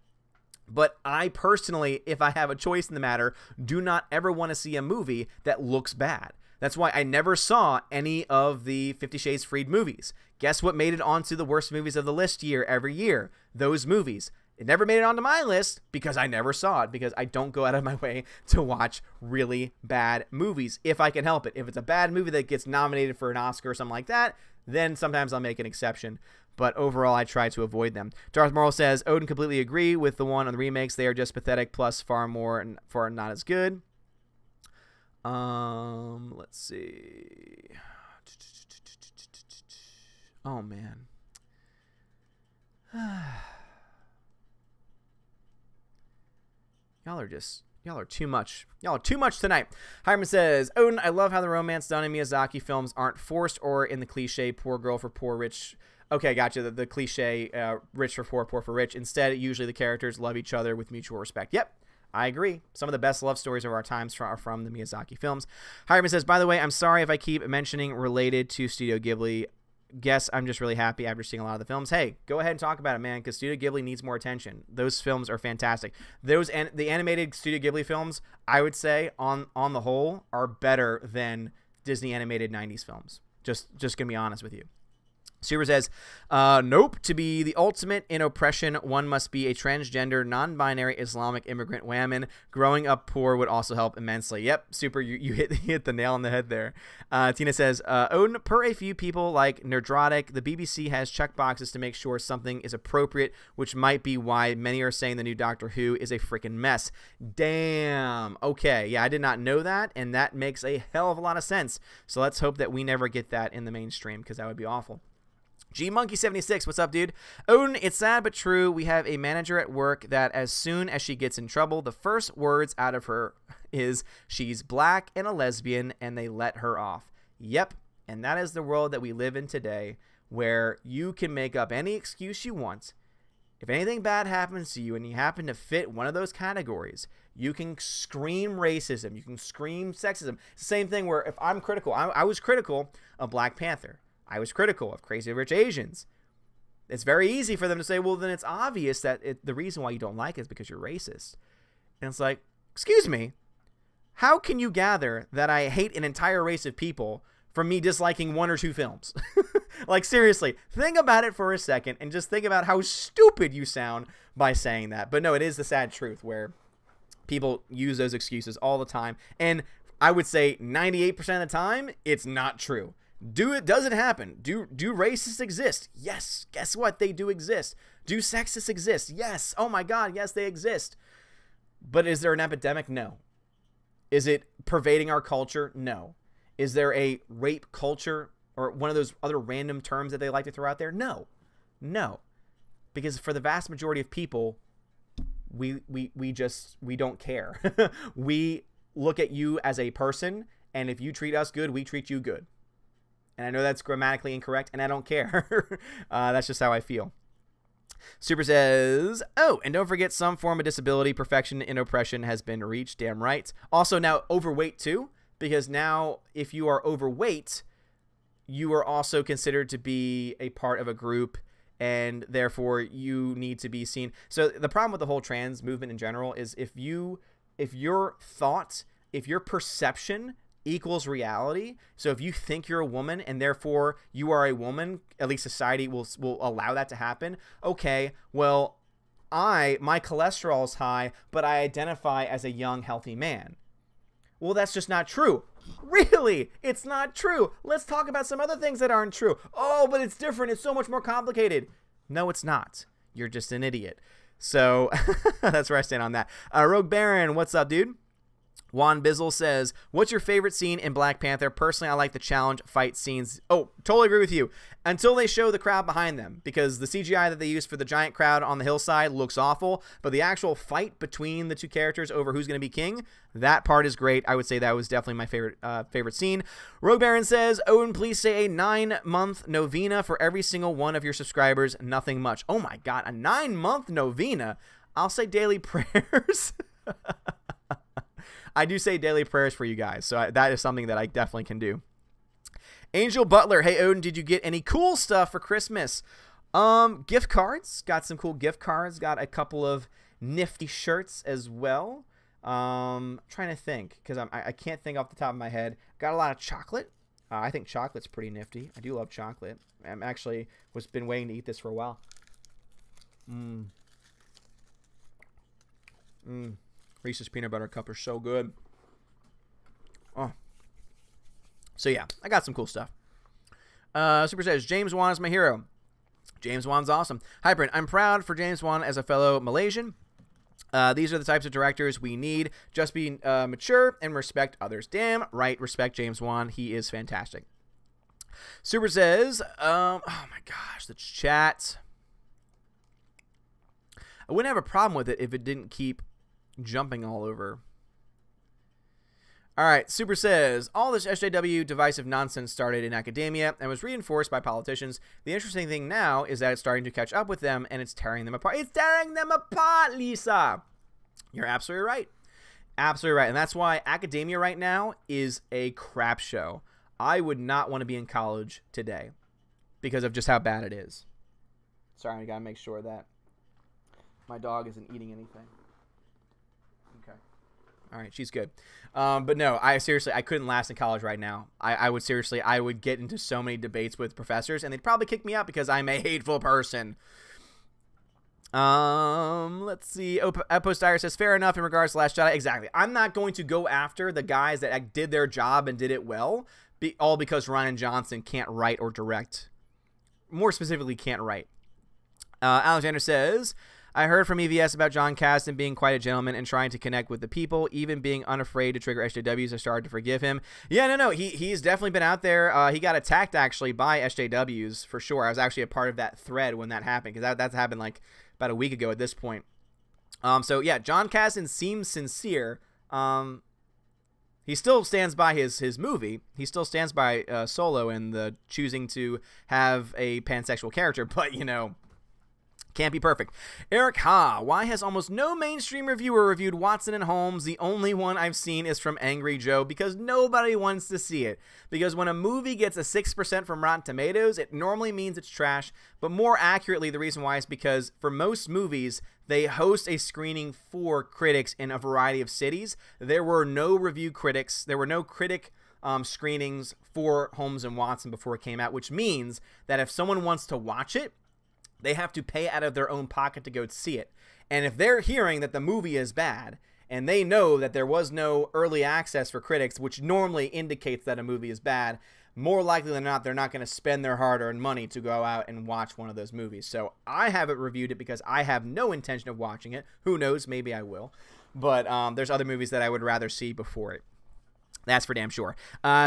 But I personally, if I have a choice in the matter, do not ever want to see a movie that looks bad. That's why I never saw any of the 50 Shades Freed movies. Guess what made it onto the worst movies of the list every year? Those movies. It never made it onto my list because I never saw it, because I don't go out of my way to watch really bad movies if I can help it. If it's a bad movie that gets nominated for an Oscar or something like that, then sometimes I'll make an exception. but overall I try to avoid them. Darth Morrill says, Odin completely agree with the one on the remakes. They are just pathetic, plus far more and far not as good. Let's see. Oh, man. Y'all are too much. Y'all are too much tonight. Hyman says, Odin, I love how the romance done in Miyazaki films aren't forced or in the cliche poor girl for poor rich. Okay, gotcha. The cliche rich for poor, poor for rich. Instead, usually the characters love each other with mutual respect. Yep, I agree. Some of the best love stories of our times are from the Miyazaki films. Hyman says, by the way, I'm sorry if I keep mentioning related to Studio Ghibli. Guess I'm just really happy after seeing a lot of the films. Hey, go ahead and talk about it, man, because Studio Ghibli needs more attention. Those films are fantastic. The animated Studio Ghibli films, I would say, on the whole, are better than Disney animated 90s films. Just gonna be honest with you. Super says, nope. To be the ultimate in oppression, one must be a transgender, non-binary Islamic immigrant woman. Growing up poor would also help immensely. Yep, Super, you hit the nail on the head there. Tina says, Odin, per a few people like Nerdrotic, the BBC has checkboxes to make sure something is appropriate, which might be why many are saying the new Doctor Who is a freaking mess. Damn. Okay, yeah, I did not know that, and that makes a hell of a lot of sense. So let's hope that we never get that in the mainstream, because that would be awful. G-Monkey76, what's up, dude? Odin, it's sad but true. We have a manager at work that as soon as she gets in trouble, the first words out of her is she's black and a lesbian, and they let her off. Yep, and that is the world that we live in today, where you can make up any excuse you want. If anything bad happens to you and you happen to fit one of those categories, you can scream racism. You can scream sexism. It's the same thing where if I'm critical, I was critical of Black Panther. I was critical of Crazy Rich Asians. It's very easy for them to say, well, then it's obvious that the reason why you don't like it is because you're racist. And it's like, excuse me, how can you gather that I hate an entire race of people from me disliking one or two films? Like, seriously, think about it for a second and just think about how stupid you sound by saying that. But no, it is the sad truth where people use those excuses all the time. And I would say 98% of the time, it's not true. Does it happen? Do racists exist? Yes. Guess what? They do exist. Do sexists exist? Yes. Oh my God, yes, they exist. But is there an epidemic? No. Is it pervading our culture? No. Is there a rape culture or one of those other random terms that they like to throw out there? No. No. Because for the vast majority of people, we don't care. We look at you as a person, and if you treat us good, we treat you good. And I know that's grammatically incorrect, and I don't care. That's just how I feel. Super says, oh, and don't forget some form of disability. Perfection in oppression has been reached. Damn right. Also now overweight too, because now if you are overweight, you are also considered to be a part of a group, and therefore you need to be seen. So the problem with the whole trans movement in general is if your thought, if your perception equals reality. So if you think you're a woman and therefore you are a woman, at least society will allow that to happen. Okay, well, my cholesterol is high, but I identify as a young, healthy man. Well, that's just not true. Really? It's not true. Let's talk about some other things that aren't true. Oh, but it's different. It's so much more complicated. No, it's not. You're just an idiot. So that's where I stand on that. Rogue Baron, what's up, dude? Juan Bizzle says, what's your favorite scene in Black Panther? Personally, I like the challenge fight scenes. Oh, totally agree with you. Until they show the crowd behind them, because the CGI that they used for the giant crowd on the hillside looks awful, but the actual fight between the two characters over who's going to be king, that part is great. I would say that was definitely my favorite scene. Rogue Baron says, Odin, please say a 9-month novena for every single one of your subscribers. Nothing much. Oh my God, a 9-month novena? I'll say daily prayers. I do say daily prayers for you guys, so that is something that I definitely can do. Angel Butler, hey Odin, did you get any cool stuff for Christmas? Gift cards, got some cool gift cards, got a couple of nifty shirts as well. Trying to think, because I can't think off the top of my head. Got a lot of chocolate. I think chocolate's pretty nifty. I do love chocolate. I'm actually been waiting to eat this for a while. Reese's peanut butter cup are so good. Oh. So yeah, I got some cool stuff. Super says, James Wan is my hero. James Wan's awesome. Hyprin, I'm proud for James Wan as a fellow Malaysian. These are the types of directors we need. Just be mature and respect others. Damn right, respect James Wan. He is fantastic. Super says, oh my gosh, the chat. I wouldn't have a problem with it if it didn't keep jumping all over. All right, Super says, all this SJW divisive nonsense started in academia and was reinforced by politicians. The interesting thing now is that it's starting to catch up with them and it's tearing them apart. It's tearing them apart, Lisa. You're absolutely right. Absolutely right. And that's why academia right now is a crap show. I would not want to be in college today because of just how bad it is. Sorry, I got to make sure that my dog isn't eating anything. Okay. All right, she's good. But no, I couldn't last in college right now. I would get into so many debates with professors, and they'd probably kick me out because I'm a hateful person. Let's see. Outpost Dyer says, fair enough in regards to Last Jedi. Exactly. I'm not going to go after the guys that did their job and did it well, all because Rian Johnson can't write or direct. More specifically, can't write. Alexander says, I heard from EVS about John Kasdan being quite a gentleman and trying to connect with the people, even being unafraid to trigger SJWs. I started to forgive him. Yeah, no. He's definitely been out there. He got attacked, actually, by SJWs, for sure. I was actually a part of that thread when that happened, because that's happened, like, about a week ago at this point. So, yeah, John Kasdan seems sincere. He still stands by his movie. He still stands by Solo and the choosing to have a pansexual character, but, you know, can't be perfect. Eric Ha, why has almost no mainstream reviewer reviewed Watson and Holmes? The only one I've seen is from Angry Joe, because nobody wants to see it. Because when a movie gets a 6% from Rotten Tomatoes, it normally means it's trash. But more accurately, the reason why is because for most movies, they host a screening for critics in a variety of cities. There were no review critics. There were no critic screenings for Holmes and Watson before it came out, which means that if someone wants to watch it, they have to pay out of their own pocket to go see it. And if they're hearing that the movie is bad, and they know that there was no early access for critics, which normally indicates that a movie is bad, more likely than not, they're not going to spend their hard-earned money to go out and watch one of those movies. So I haven't reviewed it because I have no intention of watching it. Who knows? Maybe I will. But there's other movies that I would rather see before it. That's for damn sure.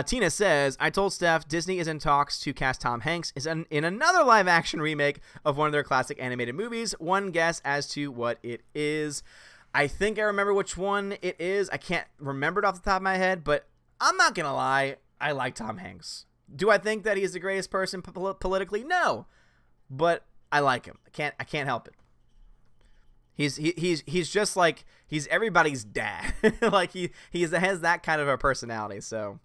Tina says, I told Steph Disney is in talks to cast Tom Hanks in another live-action remake of one of their classic animated movies. One guess as to what it is. I think I remember which one it is. I can't remember it off the top of my head, but I'm not going to lie. I like Tom Hanks. Do I think that he's the greatest person politically? No. But I like him. I can't help it. He's just like, he's everybody's dad. Like he has that kind of a personality, so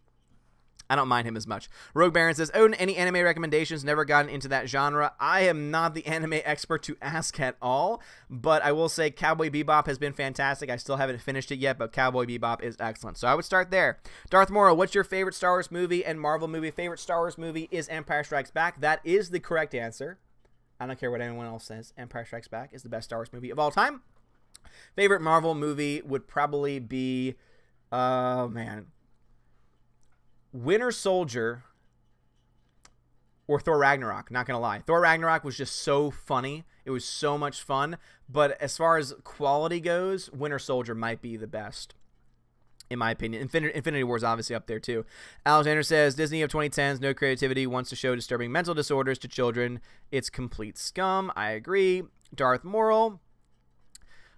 I don't mind him as much. Rogue Baron says, Odin, any anime recommendations? Never gotten into that genre. I am not the anime expert to ask at all, but I will say Cowboy Bebop has been fantastic. I still haven't finished it yet, but Cowboy Bebop is excellent. So I would start there. Darth Morrow, what's your favorite Star Wars movie and Marvel movie? Favorite Star Wars movie is Empire Strikes Back. That is the correct answer. I don't care what anyone else says. Empire Strikes Back is the best Star Wars movie of all time. Favorite Marvel movie would probably be, Winter Soldier or Thor Ragnarok. Not going to lie. Thor Ragnarok was just so funny. It was so much fun. But as far as quality goes, Winter Soldier might be the best, in my opinion. Infinity War is obviously up there too. Alexander says, Disney of 2010s, no creativity, wants to show disturbing mental disorders to children. It's complete scum. I agree. Darth Morrill.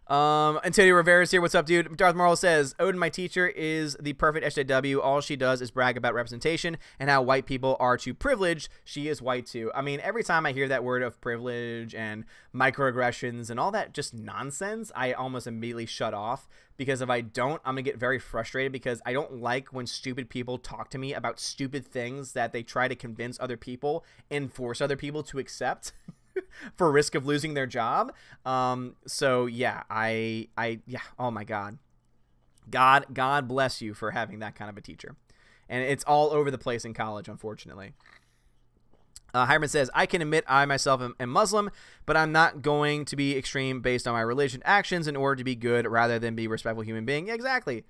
Antonio Rivera's here. What's up, dude? Darth Morrill says, Odin, my teacher, is the perfect SJW. All she does is brag about representation and how white people are too privileged. She is white too. I mean, every time I hear that word of privilege and microaggressions and all that just nonsense, I almost immediately shut off, because if I don't, I'm gonna get very frustrated, because I don't like when stupid people talk to me about stupid things that they try to convince other people and force other people to accept. For risk of losing their job. So yeah, yeah, oh my God. God bless you for having that kind of a teacher. And it's all over the place in college, unfortunately. Hyman says, I can admit I myself am Muslim, but I'm not going to be extreme based on my religion actions in order to be good rather than be a respectful human being. Yeah, exactly.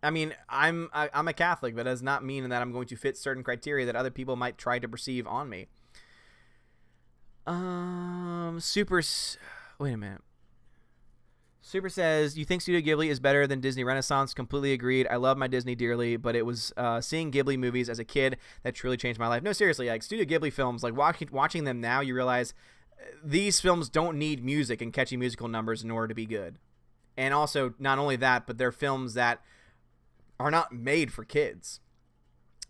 I mean, I'm a Catholic, but that does not mean that I'm going to fit certain criteria that other people might try to perceive on me. Wait a minute. Super says, you think Studio Ghibli is better than Disney Renaissance? Completely agreed. I love my Disney dearly, but it was seeing Ghibli movies as a kid that truly changed my life. No, seriously, like Studio Ghibli films, like watching them now, you realize these films don't need music and catchy musical numbers in order to be good. And also, not only that, but they're films that are not made for kids.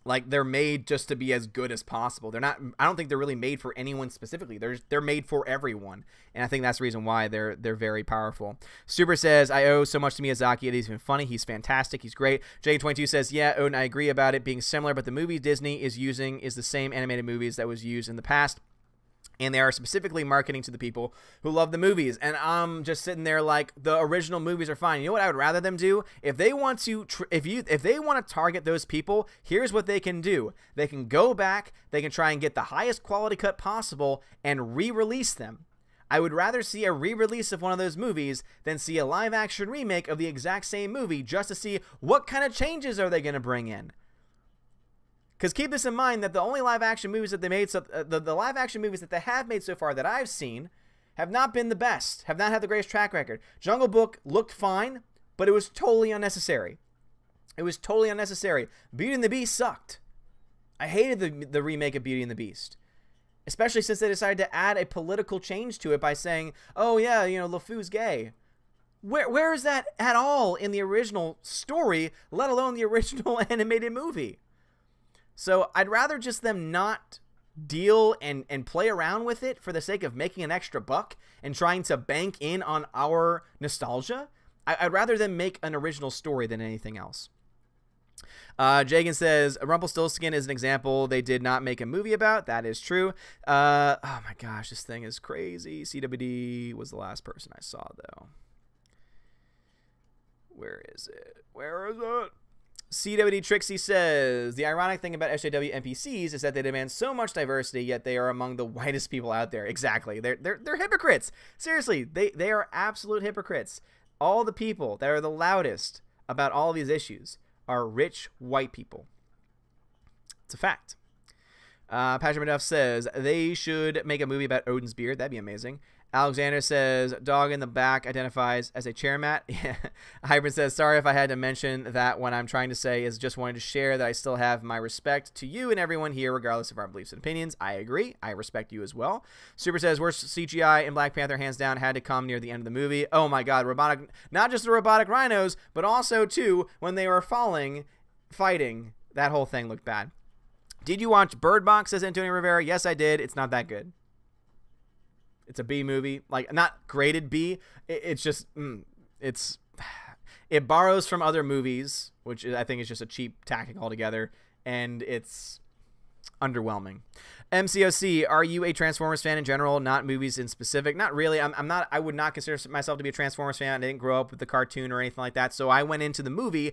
Like, they're made just to be as good as possible. They're not, I don't think they're really made for anyone specifically. They're made for everyone. And I think that's the reason why they're very powerful. Super says, I owe so much to Miyazaki. It is even funny. He's fantastic. He's great. J22 says, yeah, Odin, I agree about it being similar, but the movie Disney is using is the same animated movies that was used in the past. And they are specifically marketing to the people who love the movies. And I'm just sitting there like, the original movies are fine. You know what I would rather them do? If they want to, if they want to target those people, here's what they can do. They can go back, they can try and get the highest quality cut possible and re-release them. I would rather see a re-release of one of those movies than see a live-action remake of the exact same movie just to see what kind of changes are they going to bring in. Because keep this in mind that the only live-action movies that they made, the live-action movies that they have made so far that I've seen have not been the best, have not had the greatest track record. Jungle Book looked fine, but it was totally unnecessary. It was totally unnecessary. Beauty and the Beast sucked. I hated the remake of Beauty and the Beast. Especially since they decided to add a political change to it by saying, oh yeah, you know, LeFou's gay. Where is that at all in the original story, let alone the original animated movie? So I'd rather just them not deal and play around with it for the sake of making an extra buck and trying to bank in on our nostalgia. I'd rather them make an original story than anything else. Jagan says, Rumpelstiltskin is an example they did not make a movie about. That is true. Oh my gosh, this thing is crazy. CWD was the last person I saw, though. Where is it? Where is it? CWD Trixie says, the ironic thing about SJW NPCs is that they demand so much diversity, yet they are among the whitest people out there. Exactly. They're hypocrites. Seriously, they are absolute hypocrites. All the people that are the loudest about all these issues are rich white people. It's a fact. Patrick Maduff says, they should make a movie about Odin's beard. That'd be amazing. Alexander says, dog in the back identifies as a chair mat. Hybrid says, sorry if I had to mention that. What I'm trying to say is just wanted to share that I still have my respect to you and everyone here, regardless of our beliefs and opinions. I agree. I respect you as well. Super says, worst CGI in Black Panther, hands down, had to come near the end of the movie. Oh my God, robotic, not just the robotic rhinos, but also, too, when they were fighting, that whole thing looked bad. Did you watch Bird Box, says Antonio Rivera? Yes, I did. It's not that good. It's a B movie, like not graded B. It's just, it borrows from other movies, which I think is just a cheap tactic altogether, and it's underwhelming. MCOC, are you a Transformers fan in general, not movies in specific? Not really. I'm not. I would not consider myself to be a Transformers fan. I didn't grow up with the cartoon or anything like that, so I went into the movie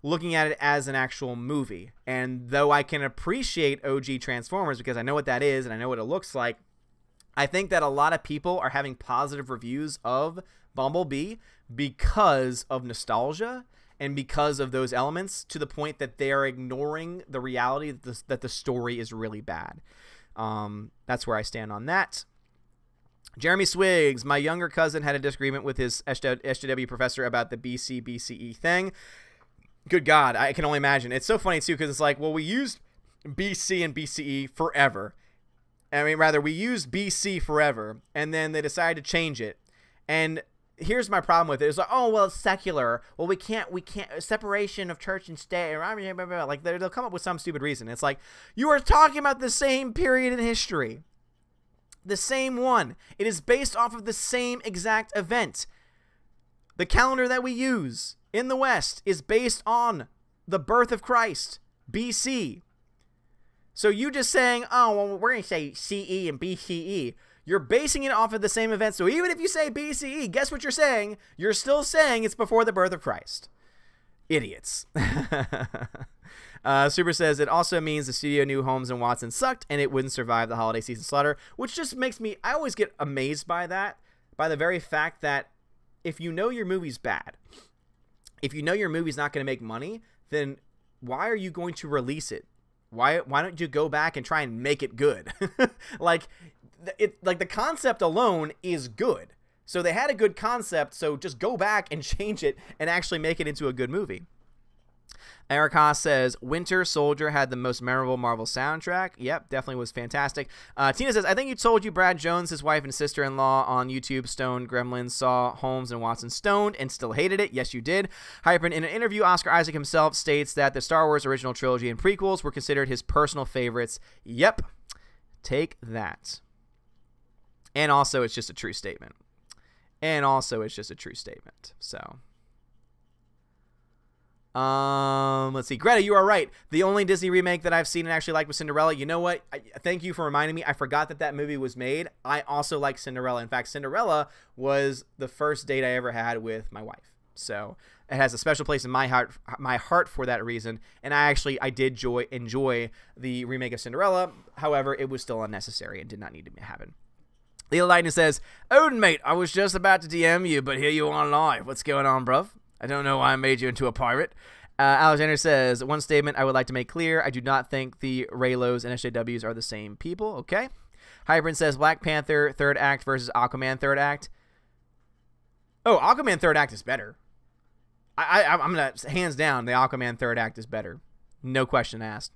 looking at it as an actual movie. And though I can appreciate OG Transformers because I know what that is and I know what it looks like, I think that a lot of people are having positive reviews of Bumblebee because of nostalgia and because of those elements, to the point that they are ignoring the reality that the story is really bad. That's where I stand on that. Jeremy Swiggs, my younger cousin had a disagreement with his SJW professor about the BCE thing. Good God, I can only imagine. It's so funny, too, because it's like, well, we used BC and BCE forever. I mean, rather, we used BC forever, and then they decided to change it. And here's my problem with it. It's like, oh, well, it's secular. Well, we can't, separation of church and state. Like, they'll come up with some stupid reason. It's like, you are talking about the same period in history. The same one. It is based off of the same exact event. The calendar that we use in the West is based on the birth of Christ, BC. So you just saying, oh, well, we're going to say CE and BCE. You're basing it off of the same event. So even if you say BCE, guess what you're saying? You're still saying it's before the birth of Christ. Idiots. Super says, it also means the studio knew Holmes and Watson sucked and it wouldn't survive the holiday season slaughter, which just makes me, I always get amazed by that, by the very fact that if you know your movie's bad, if you know your movie's not going to make money, then why are you going to release it? Why don't you go back and try and make it good? Like, like the concept alone is good. So they had a good concept, so just go back and change it and actually make it into a good movie. Eric Haas says, Winter Soldier had the most memorable Marvel soundtrack. Yep, definitely was fantastic. Tina says, I think you told Brad Jones, his wife and sister-in-law on YouTube, Stoned Gremlins, saw Holmes and Watson stoned and still hated it. Yes, you did. Hypern, in an interview, Oscar Isaac himself states that the Star Wars original trilogy and prequels were considered his personal favorites. Yep, take that. And also, it's just a true statement. So... let's see. Greta, you are right. The only Disney remake that I've seen and actually liked was Cinderella. You know what? Thank you for reminding me. I forgot that movie was made. I also like Cinderella. In fact, Cinderella was the first date I ever had with my wife. So it has a special place in my heart for that reason. And I did enjoy the remake of Cinderella. However, it was still unnecessary and did not need to happen. Leo Lightning says, Odin, mate, I was just about to DM you, but here you are live. What's going on, bruv? I don't know why I made you into a pirate. Alexander says, one statement I would like to make clear. I do not think the Raylos and SJWs are the same people. Okay. Hybrid says, Black Panther third act versus Aquaman third act. Oh, Aquaman third act is better. I'm going to, hands down, the Aquaman third act is better. No question asked.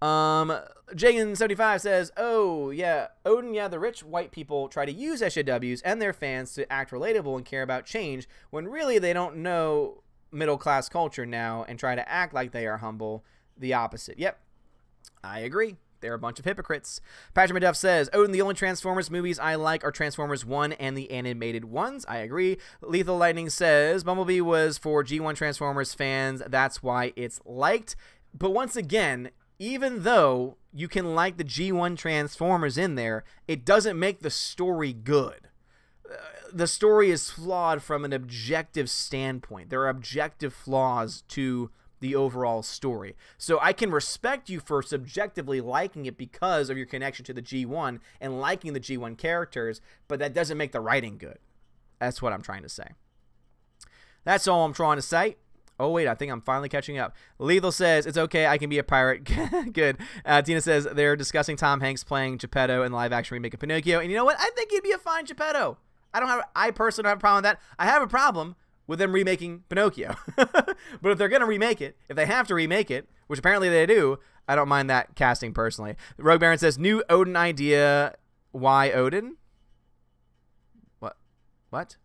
Jagan75 says, oh, yeah, Odin, yeah, the rich white people try to use SJWs and their fans to act relatable and care about change when really they don't know middle-class culture now and try to act like they are humble. The opposite. Yep, I agree. They're a bunch of hypocrites. Patrick Maduff says, Odin, the only Transformers movies I like are Transformers 1 and the animated ones. I agree. Lethal Lightning says, Bumblebee was for G1 Transformers fans. That's why it's liked. But once again, even though you can like the G1 Transformers in there, it doesn't make the story good. The story is flawed from an objective standpoint. There are objective flaws to the overall story. So I can respect you for subjectively liking it because of your connection to the G1 and liking the G1 characters, but that doesn't make the writing good. That's what I'm trying to say. That's all I'm trying to say. Oh, wait, I think I'm finally catching up. Lethal says, it's okay, I can be a pirate. Good. Tina says, they're discussing Tom Hanks playing Geppetto in the live-action remake of Pinocchio. And you know what? I think he'd be a fine Geppetto. I personally don't have a problem with that. I have a problem with them remaking Pinocchio. But if they're going to remake it, if they have to remake it, which apparently they do, I don't mind that casting personally. Rogue Baron says, new Odin idea. Why Odin? What?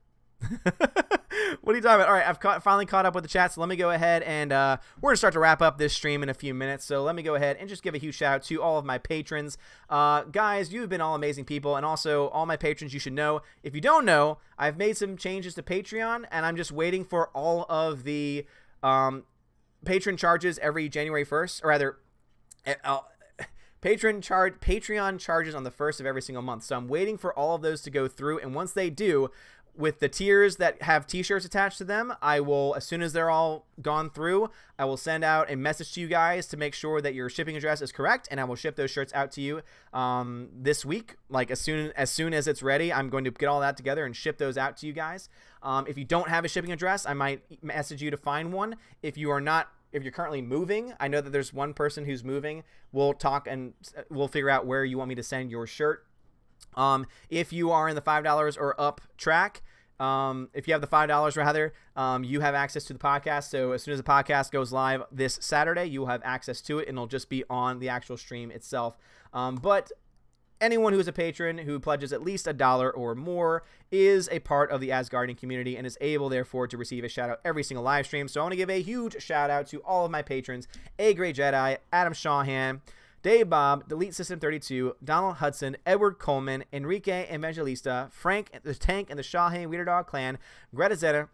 What are you talking about? All right, I've finally caught up with the chat, so let me go ahead and we're going to start to wrap up this stream in a few minutes. So let me go ahead and just give a huge shout out to all of my patrons. Guys, you've been all amazing people, and also all my patrons you should know. If you don't know, I've made some changes to Patreon, and I'm just waiting for all of the patron charges every January 1st, or rather, Patreon charges on the 1st of every single month. So I'm waiting for all of those to go through, and once they do, with the tiers that have t-shirts attached to them, I will, as soon as they're all gone through, I will send out a message to you guys to make sure that your shipping address is correct, and I will ship those shirts out to you this week. Like as soon as it's ready, I'm going to get all that together and ship those out to you guys. If you don't have a shipping address, I might message you to find one. If you're currently moving, I know that there's one person who's moving. We'll talk and we'll figure out where you want me to send your shirt. If you are in the $5 or up track, if you have the $5 rather, you have access to the podcast. So as soon as the podcast goes live this Saturday, you will have access to it, and it'll just be on the actual stream itself. But anyone who is a patron who pledges at least $1 or more is a part of the Asgardian community and is able, therefore, to receive a shout out every single live stream. So I want to give a huge shout out to all of my patrons: A Great Jedi, Adam Shawhan, Dave Bob, Delete System 32, Donald Hudson, Edward Coleman, Enrique Evangelista, Frank the Tank and the Shawhan Weird Dog Clan, Greta Zenner,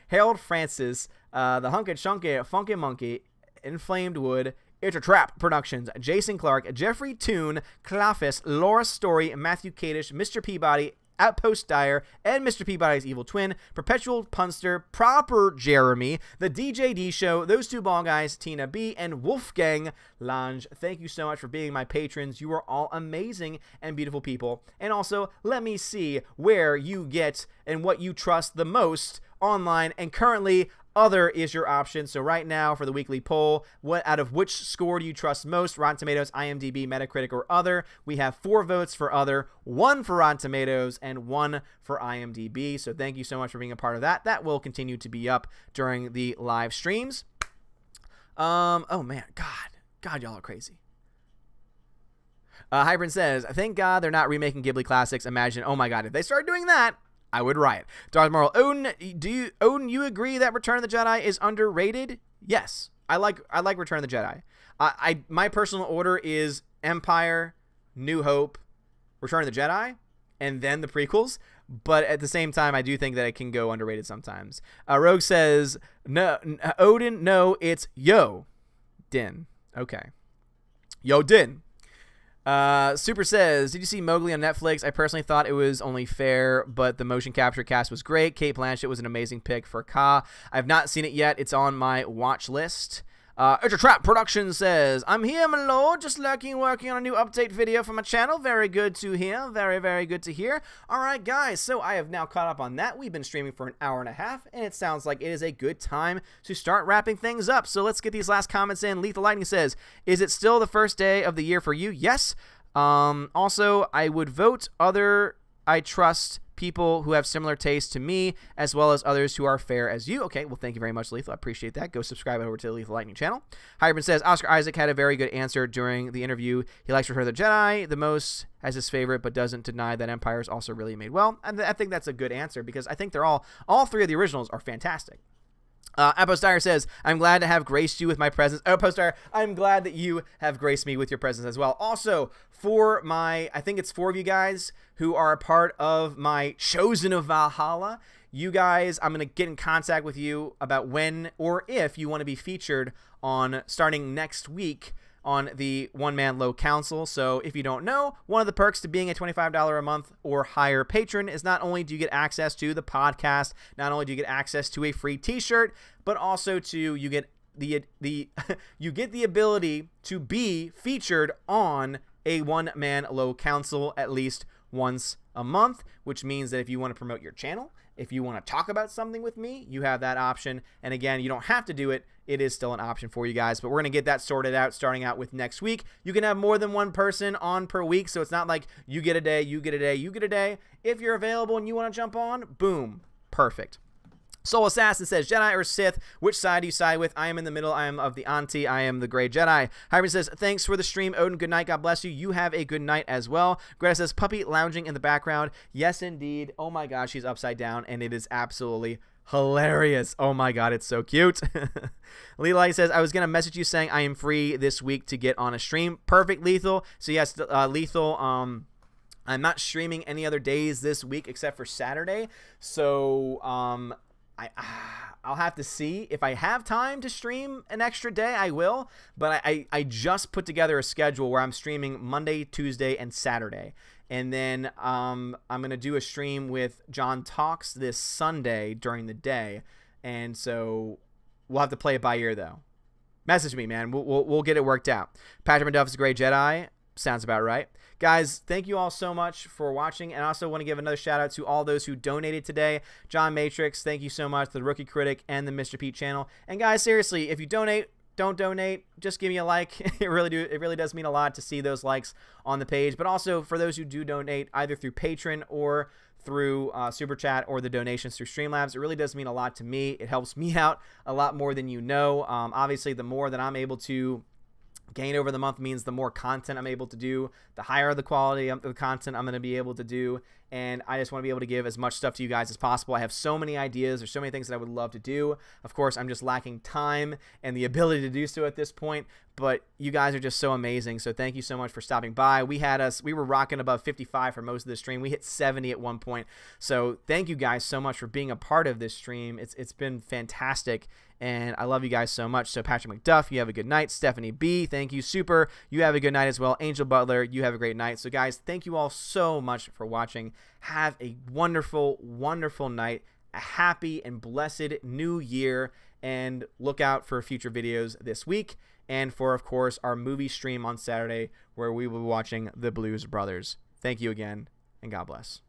Harold Francis, the Hunkin' Shunky Funky Monkey, Inflamed Wood, It's a Trap Productions, Jason Clark, Jeffrey Toone, Clafis, Laura Story, Matthew Kadish, Mr. Peabody, Outpost Dyer, and Mr. Peabody's evil twin, Perpetual Punster, Proper Jeremy, The DJD Show, Those Two Ball Guys, Tina B, and Wolfgang Lange. Thank you so much for being my patrons. You are all amazing and beautiful people. And also, let me see where you get and what you trust the most online. And currently, Other is your option. So right now for the weekly poll, what out of which score do you trust most? Rotten Tomatoes, IMDb, Metacritic, or other? We have 4 votes for other, 1 for Rotten Tomatoes, and 1 for IMDb. So thank you so much for being a part of that. That will continue to be up during the live streams. Oh man, God, y'all are crazy. Hybrid says, thank God they're not remaking Ghibli classics. Imagine, oh my God, if they start doing that, I would riot. Darth Moral, Odin, you agree that Return of the Jedi is underrated? Yes, I like Return of the Jedi. My personal order is Empire, New Hope, Return of the Jedi, and then the prequels. But at the same time, I do think that it can go underrated sometimes. Rogue says, no, Odin, no, it's Yo Din. Okay, Yo Din. Super says, did you see Mowgli on Netflix? I personally thought it was only fair, but the motion capture cast was great. Kate Blanchett was an amazing pick for Ka. I've not seen it yet. It's on my watch list. Ultra Trap Production says, I'm here, my lord, just working on a new update video for my channel. Very good to hear. Very, very good to hear. All right, guys, so I have now caught up on that. We've been streaming for an hour and a half, and it sounds like it is a good time to start wrapping things up. So let's get these last comments in. Lethal Lightning says, is it still the first day of the year for you? Yes. Also, I would vote other I trust people who have similar tastes to me, as well as others who are fair as you. Okay, well, thank you very much, Lethal. I appreciate that. Go subscribe over to the Lethal Lightning channel. Hybrid says, Oscar Isaac had a very good answer during the interview. He likes Return of the Jedi the most as his favorite, but doesn't deny that Empire is also really made well. And I think that's a good answer because I think they're all 3 of the originals are fantastic. Apostire says, I'm glad to have graced you with my presence. Apostire, I'm glad that you have graced me with your presence as well. Also, for my, I think it's 4 of you guys who are a part of my Chosen of Valhalla, you guys, I'm going to get in contact with you about when or if you want to be featured on starting next week on the One Man Low Council. So if you don't know, one of the perks to being a $25 a month or higher patron is not only do you get access to the podcast, not only do you get access to a free t-shirt, but also you get you get the ability to be featured on a One Man Low Council at least once a month, which means that if you want to promote your channel, if you want to talk about something with me, you have that option. And again, you don't have to do it. It is still an option for you guys, but we're going to get that sorted out starting out with next week. You can have more than one person on per week, so it's not like you get a day, you get a day, you get a day. If you're available and you want to jump on, boom, perfect. Soul Assassin says, Jedi or Sith, which side do you side with? I am in the middle. I am of the Auntie. I am the Gray Jedi. Hybrid says, thanks for the stream, Odin. Good night. God bless you. You have a good night as well. Greta says, puppy lounging in the background. Yes, indeed. Oh my God, she's upside down, and it is absolutely hilarious. Oh my God, it's so cute. Leela says, I was going to message you saying I am free this week to get on a stream. Perfect, Lethal. So yes, Lethal, I'm not streaming any other days this week except for Saturday. So, I'll have to see if I have time to stream an extra day. I will, but I just put together a schedule where I'm streaming Monday, Tuesday, and Saturday, and then I'm gonna do a stream with John Talks this Sunday during the day, and so we'll have to play it by ear though. Message me, man. We'll get it worked out. Patrick McDuff is a Gray Jedi. Sounds about right. Guys, thank you all so much for watching, and I also want to give another shout out to all those who donated today. John Matrix, thank you so much, the Rookie Critic, and the Mr. Pete channel. And guys, seriously, if you donate, don't donate, just give me a like. It really does mean a lot to see those likes on the page. But also for those who do donate, either through Patreon or through Super Chat or the donations through Streamlabs, it really does mean a lot to me. It helps me out a lot more than you know. Obviously, the more that I'm able to gain over the month means the more content I'm able to do, the higher the quality of the content I'm going to be able to do, and I just want to be able to give as much stuff to you guys as possible. I have so many ideas. There's so many things that I would love to do. Of course, I'm just lacking time and the ability to do so at this point, but you guys are just so amazing, so thank you so much for stopping by. We were rocking above 55 for most of the stream. We hit 70 at one point, so thank you guys so much for being a part of this stream. It's been fantastic, and I love you guys so much. So Patrick McDuff, you have a good night. Stephanie B, thank you. Super, you have a good night as well. Angel Butler, you have a great night. So guys, thank you all so much for watching. Have a wonderful, wonderful night. A happy and blessed new year, and look out for future videos this week, and for, of course, our movie stream on Saturday where we will be watching The Blues Brothers. Thank you again, and God bless.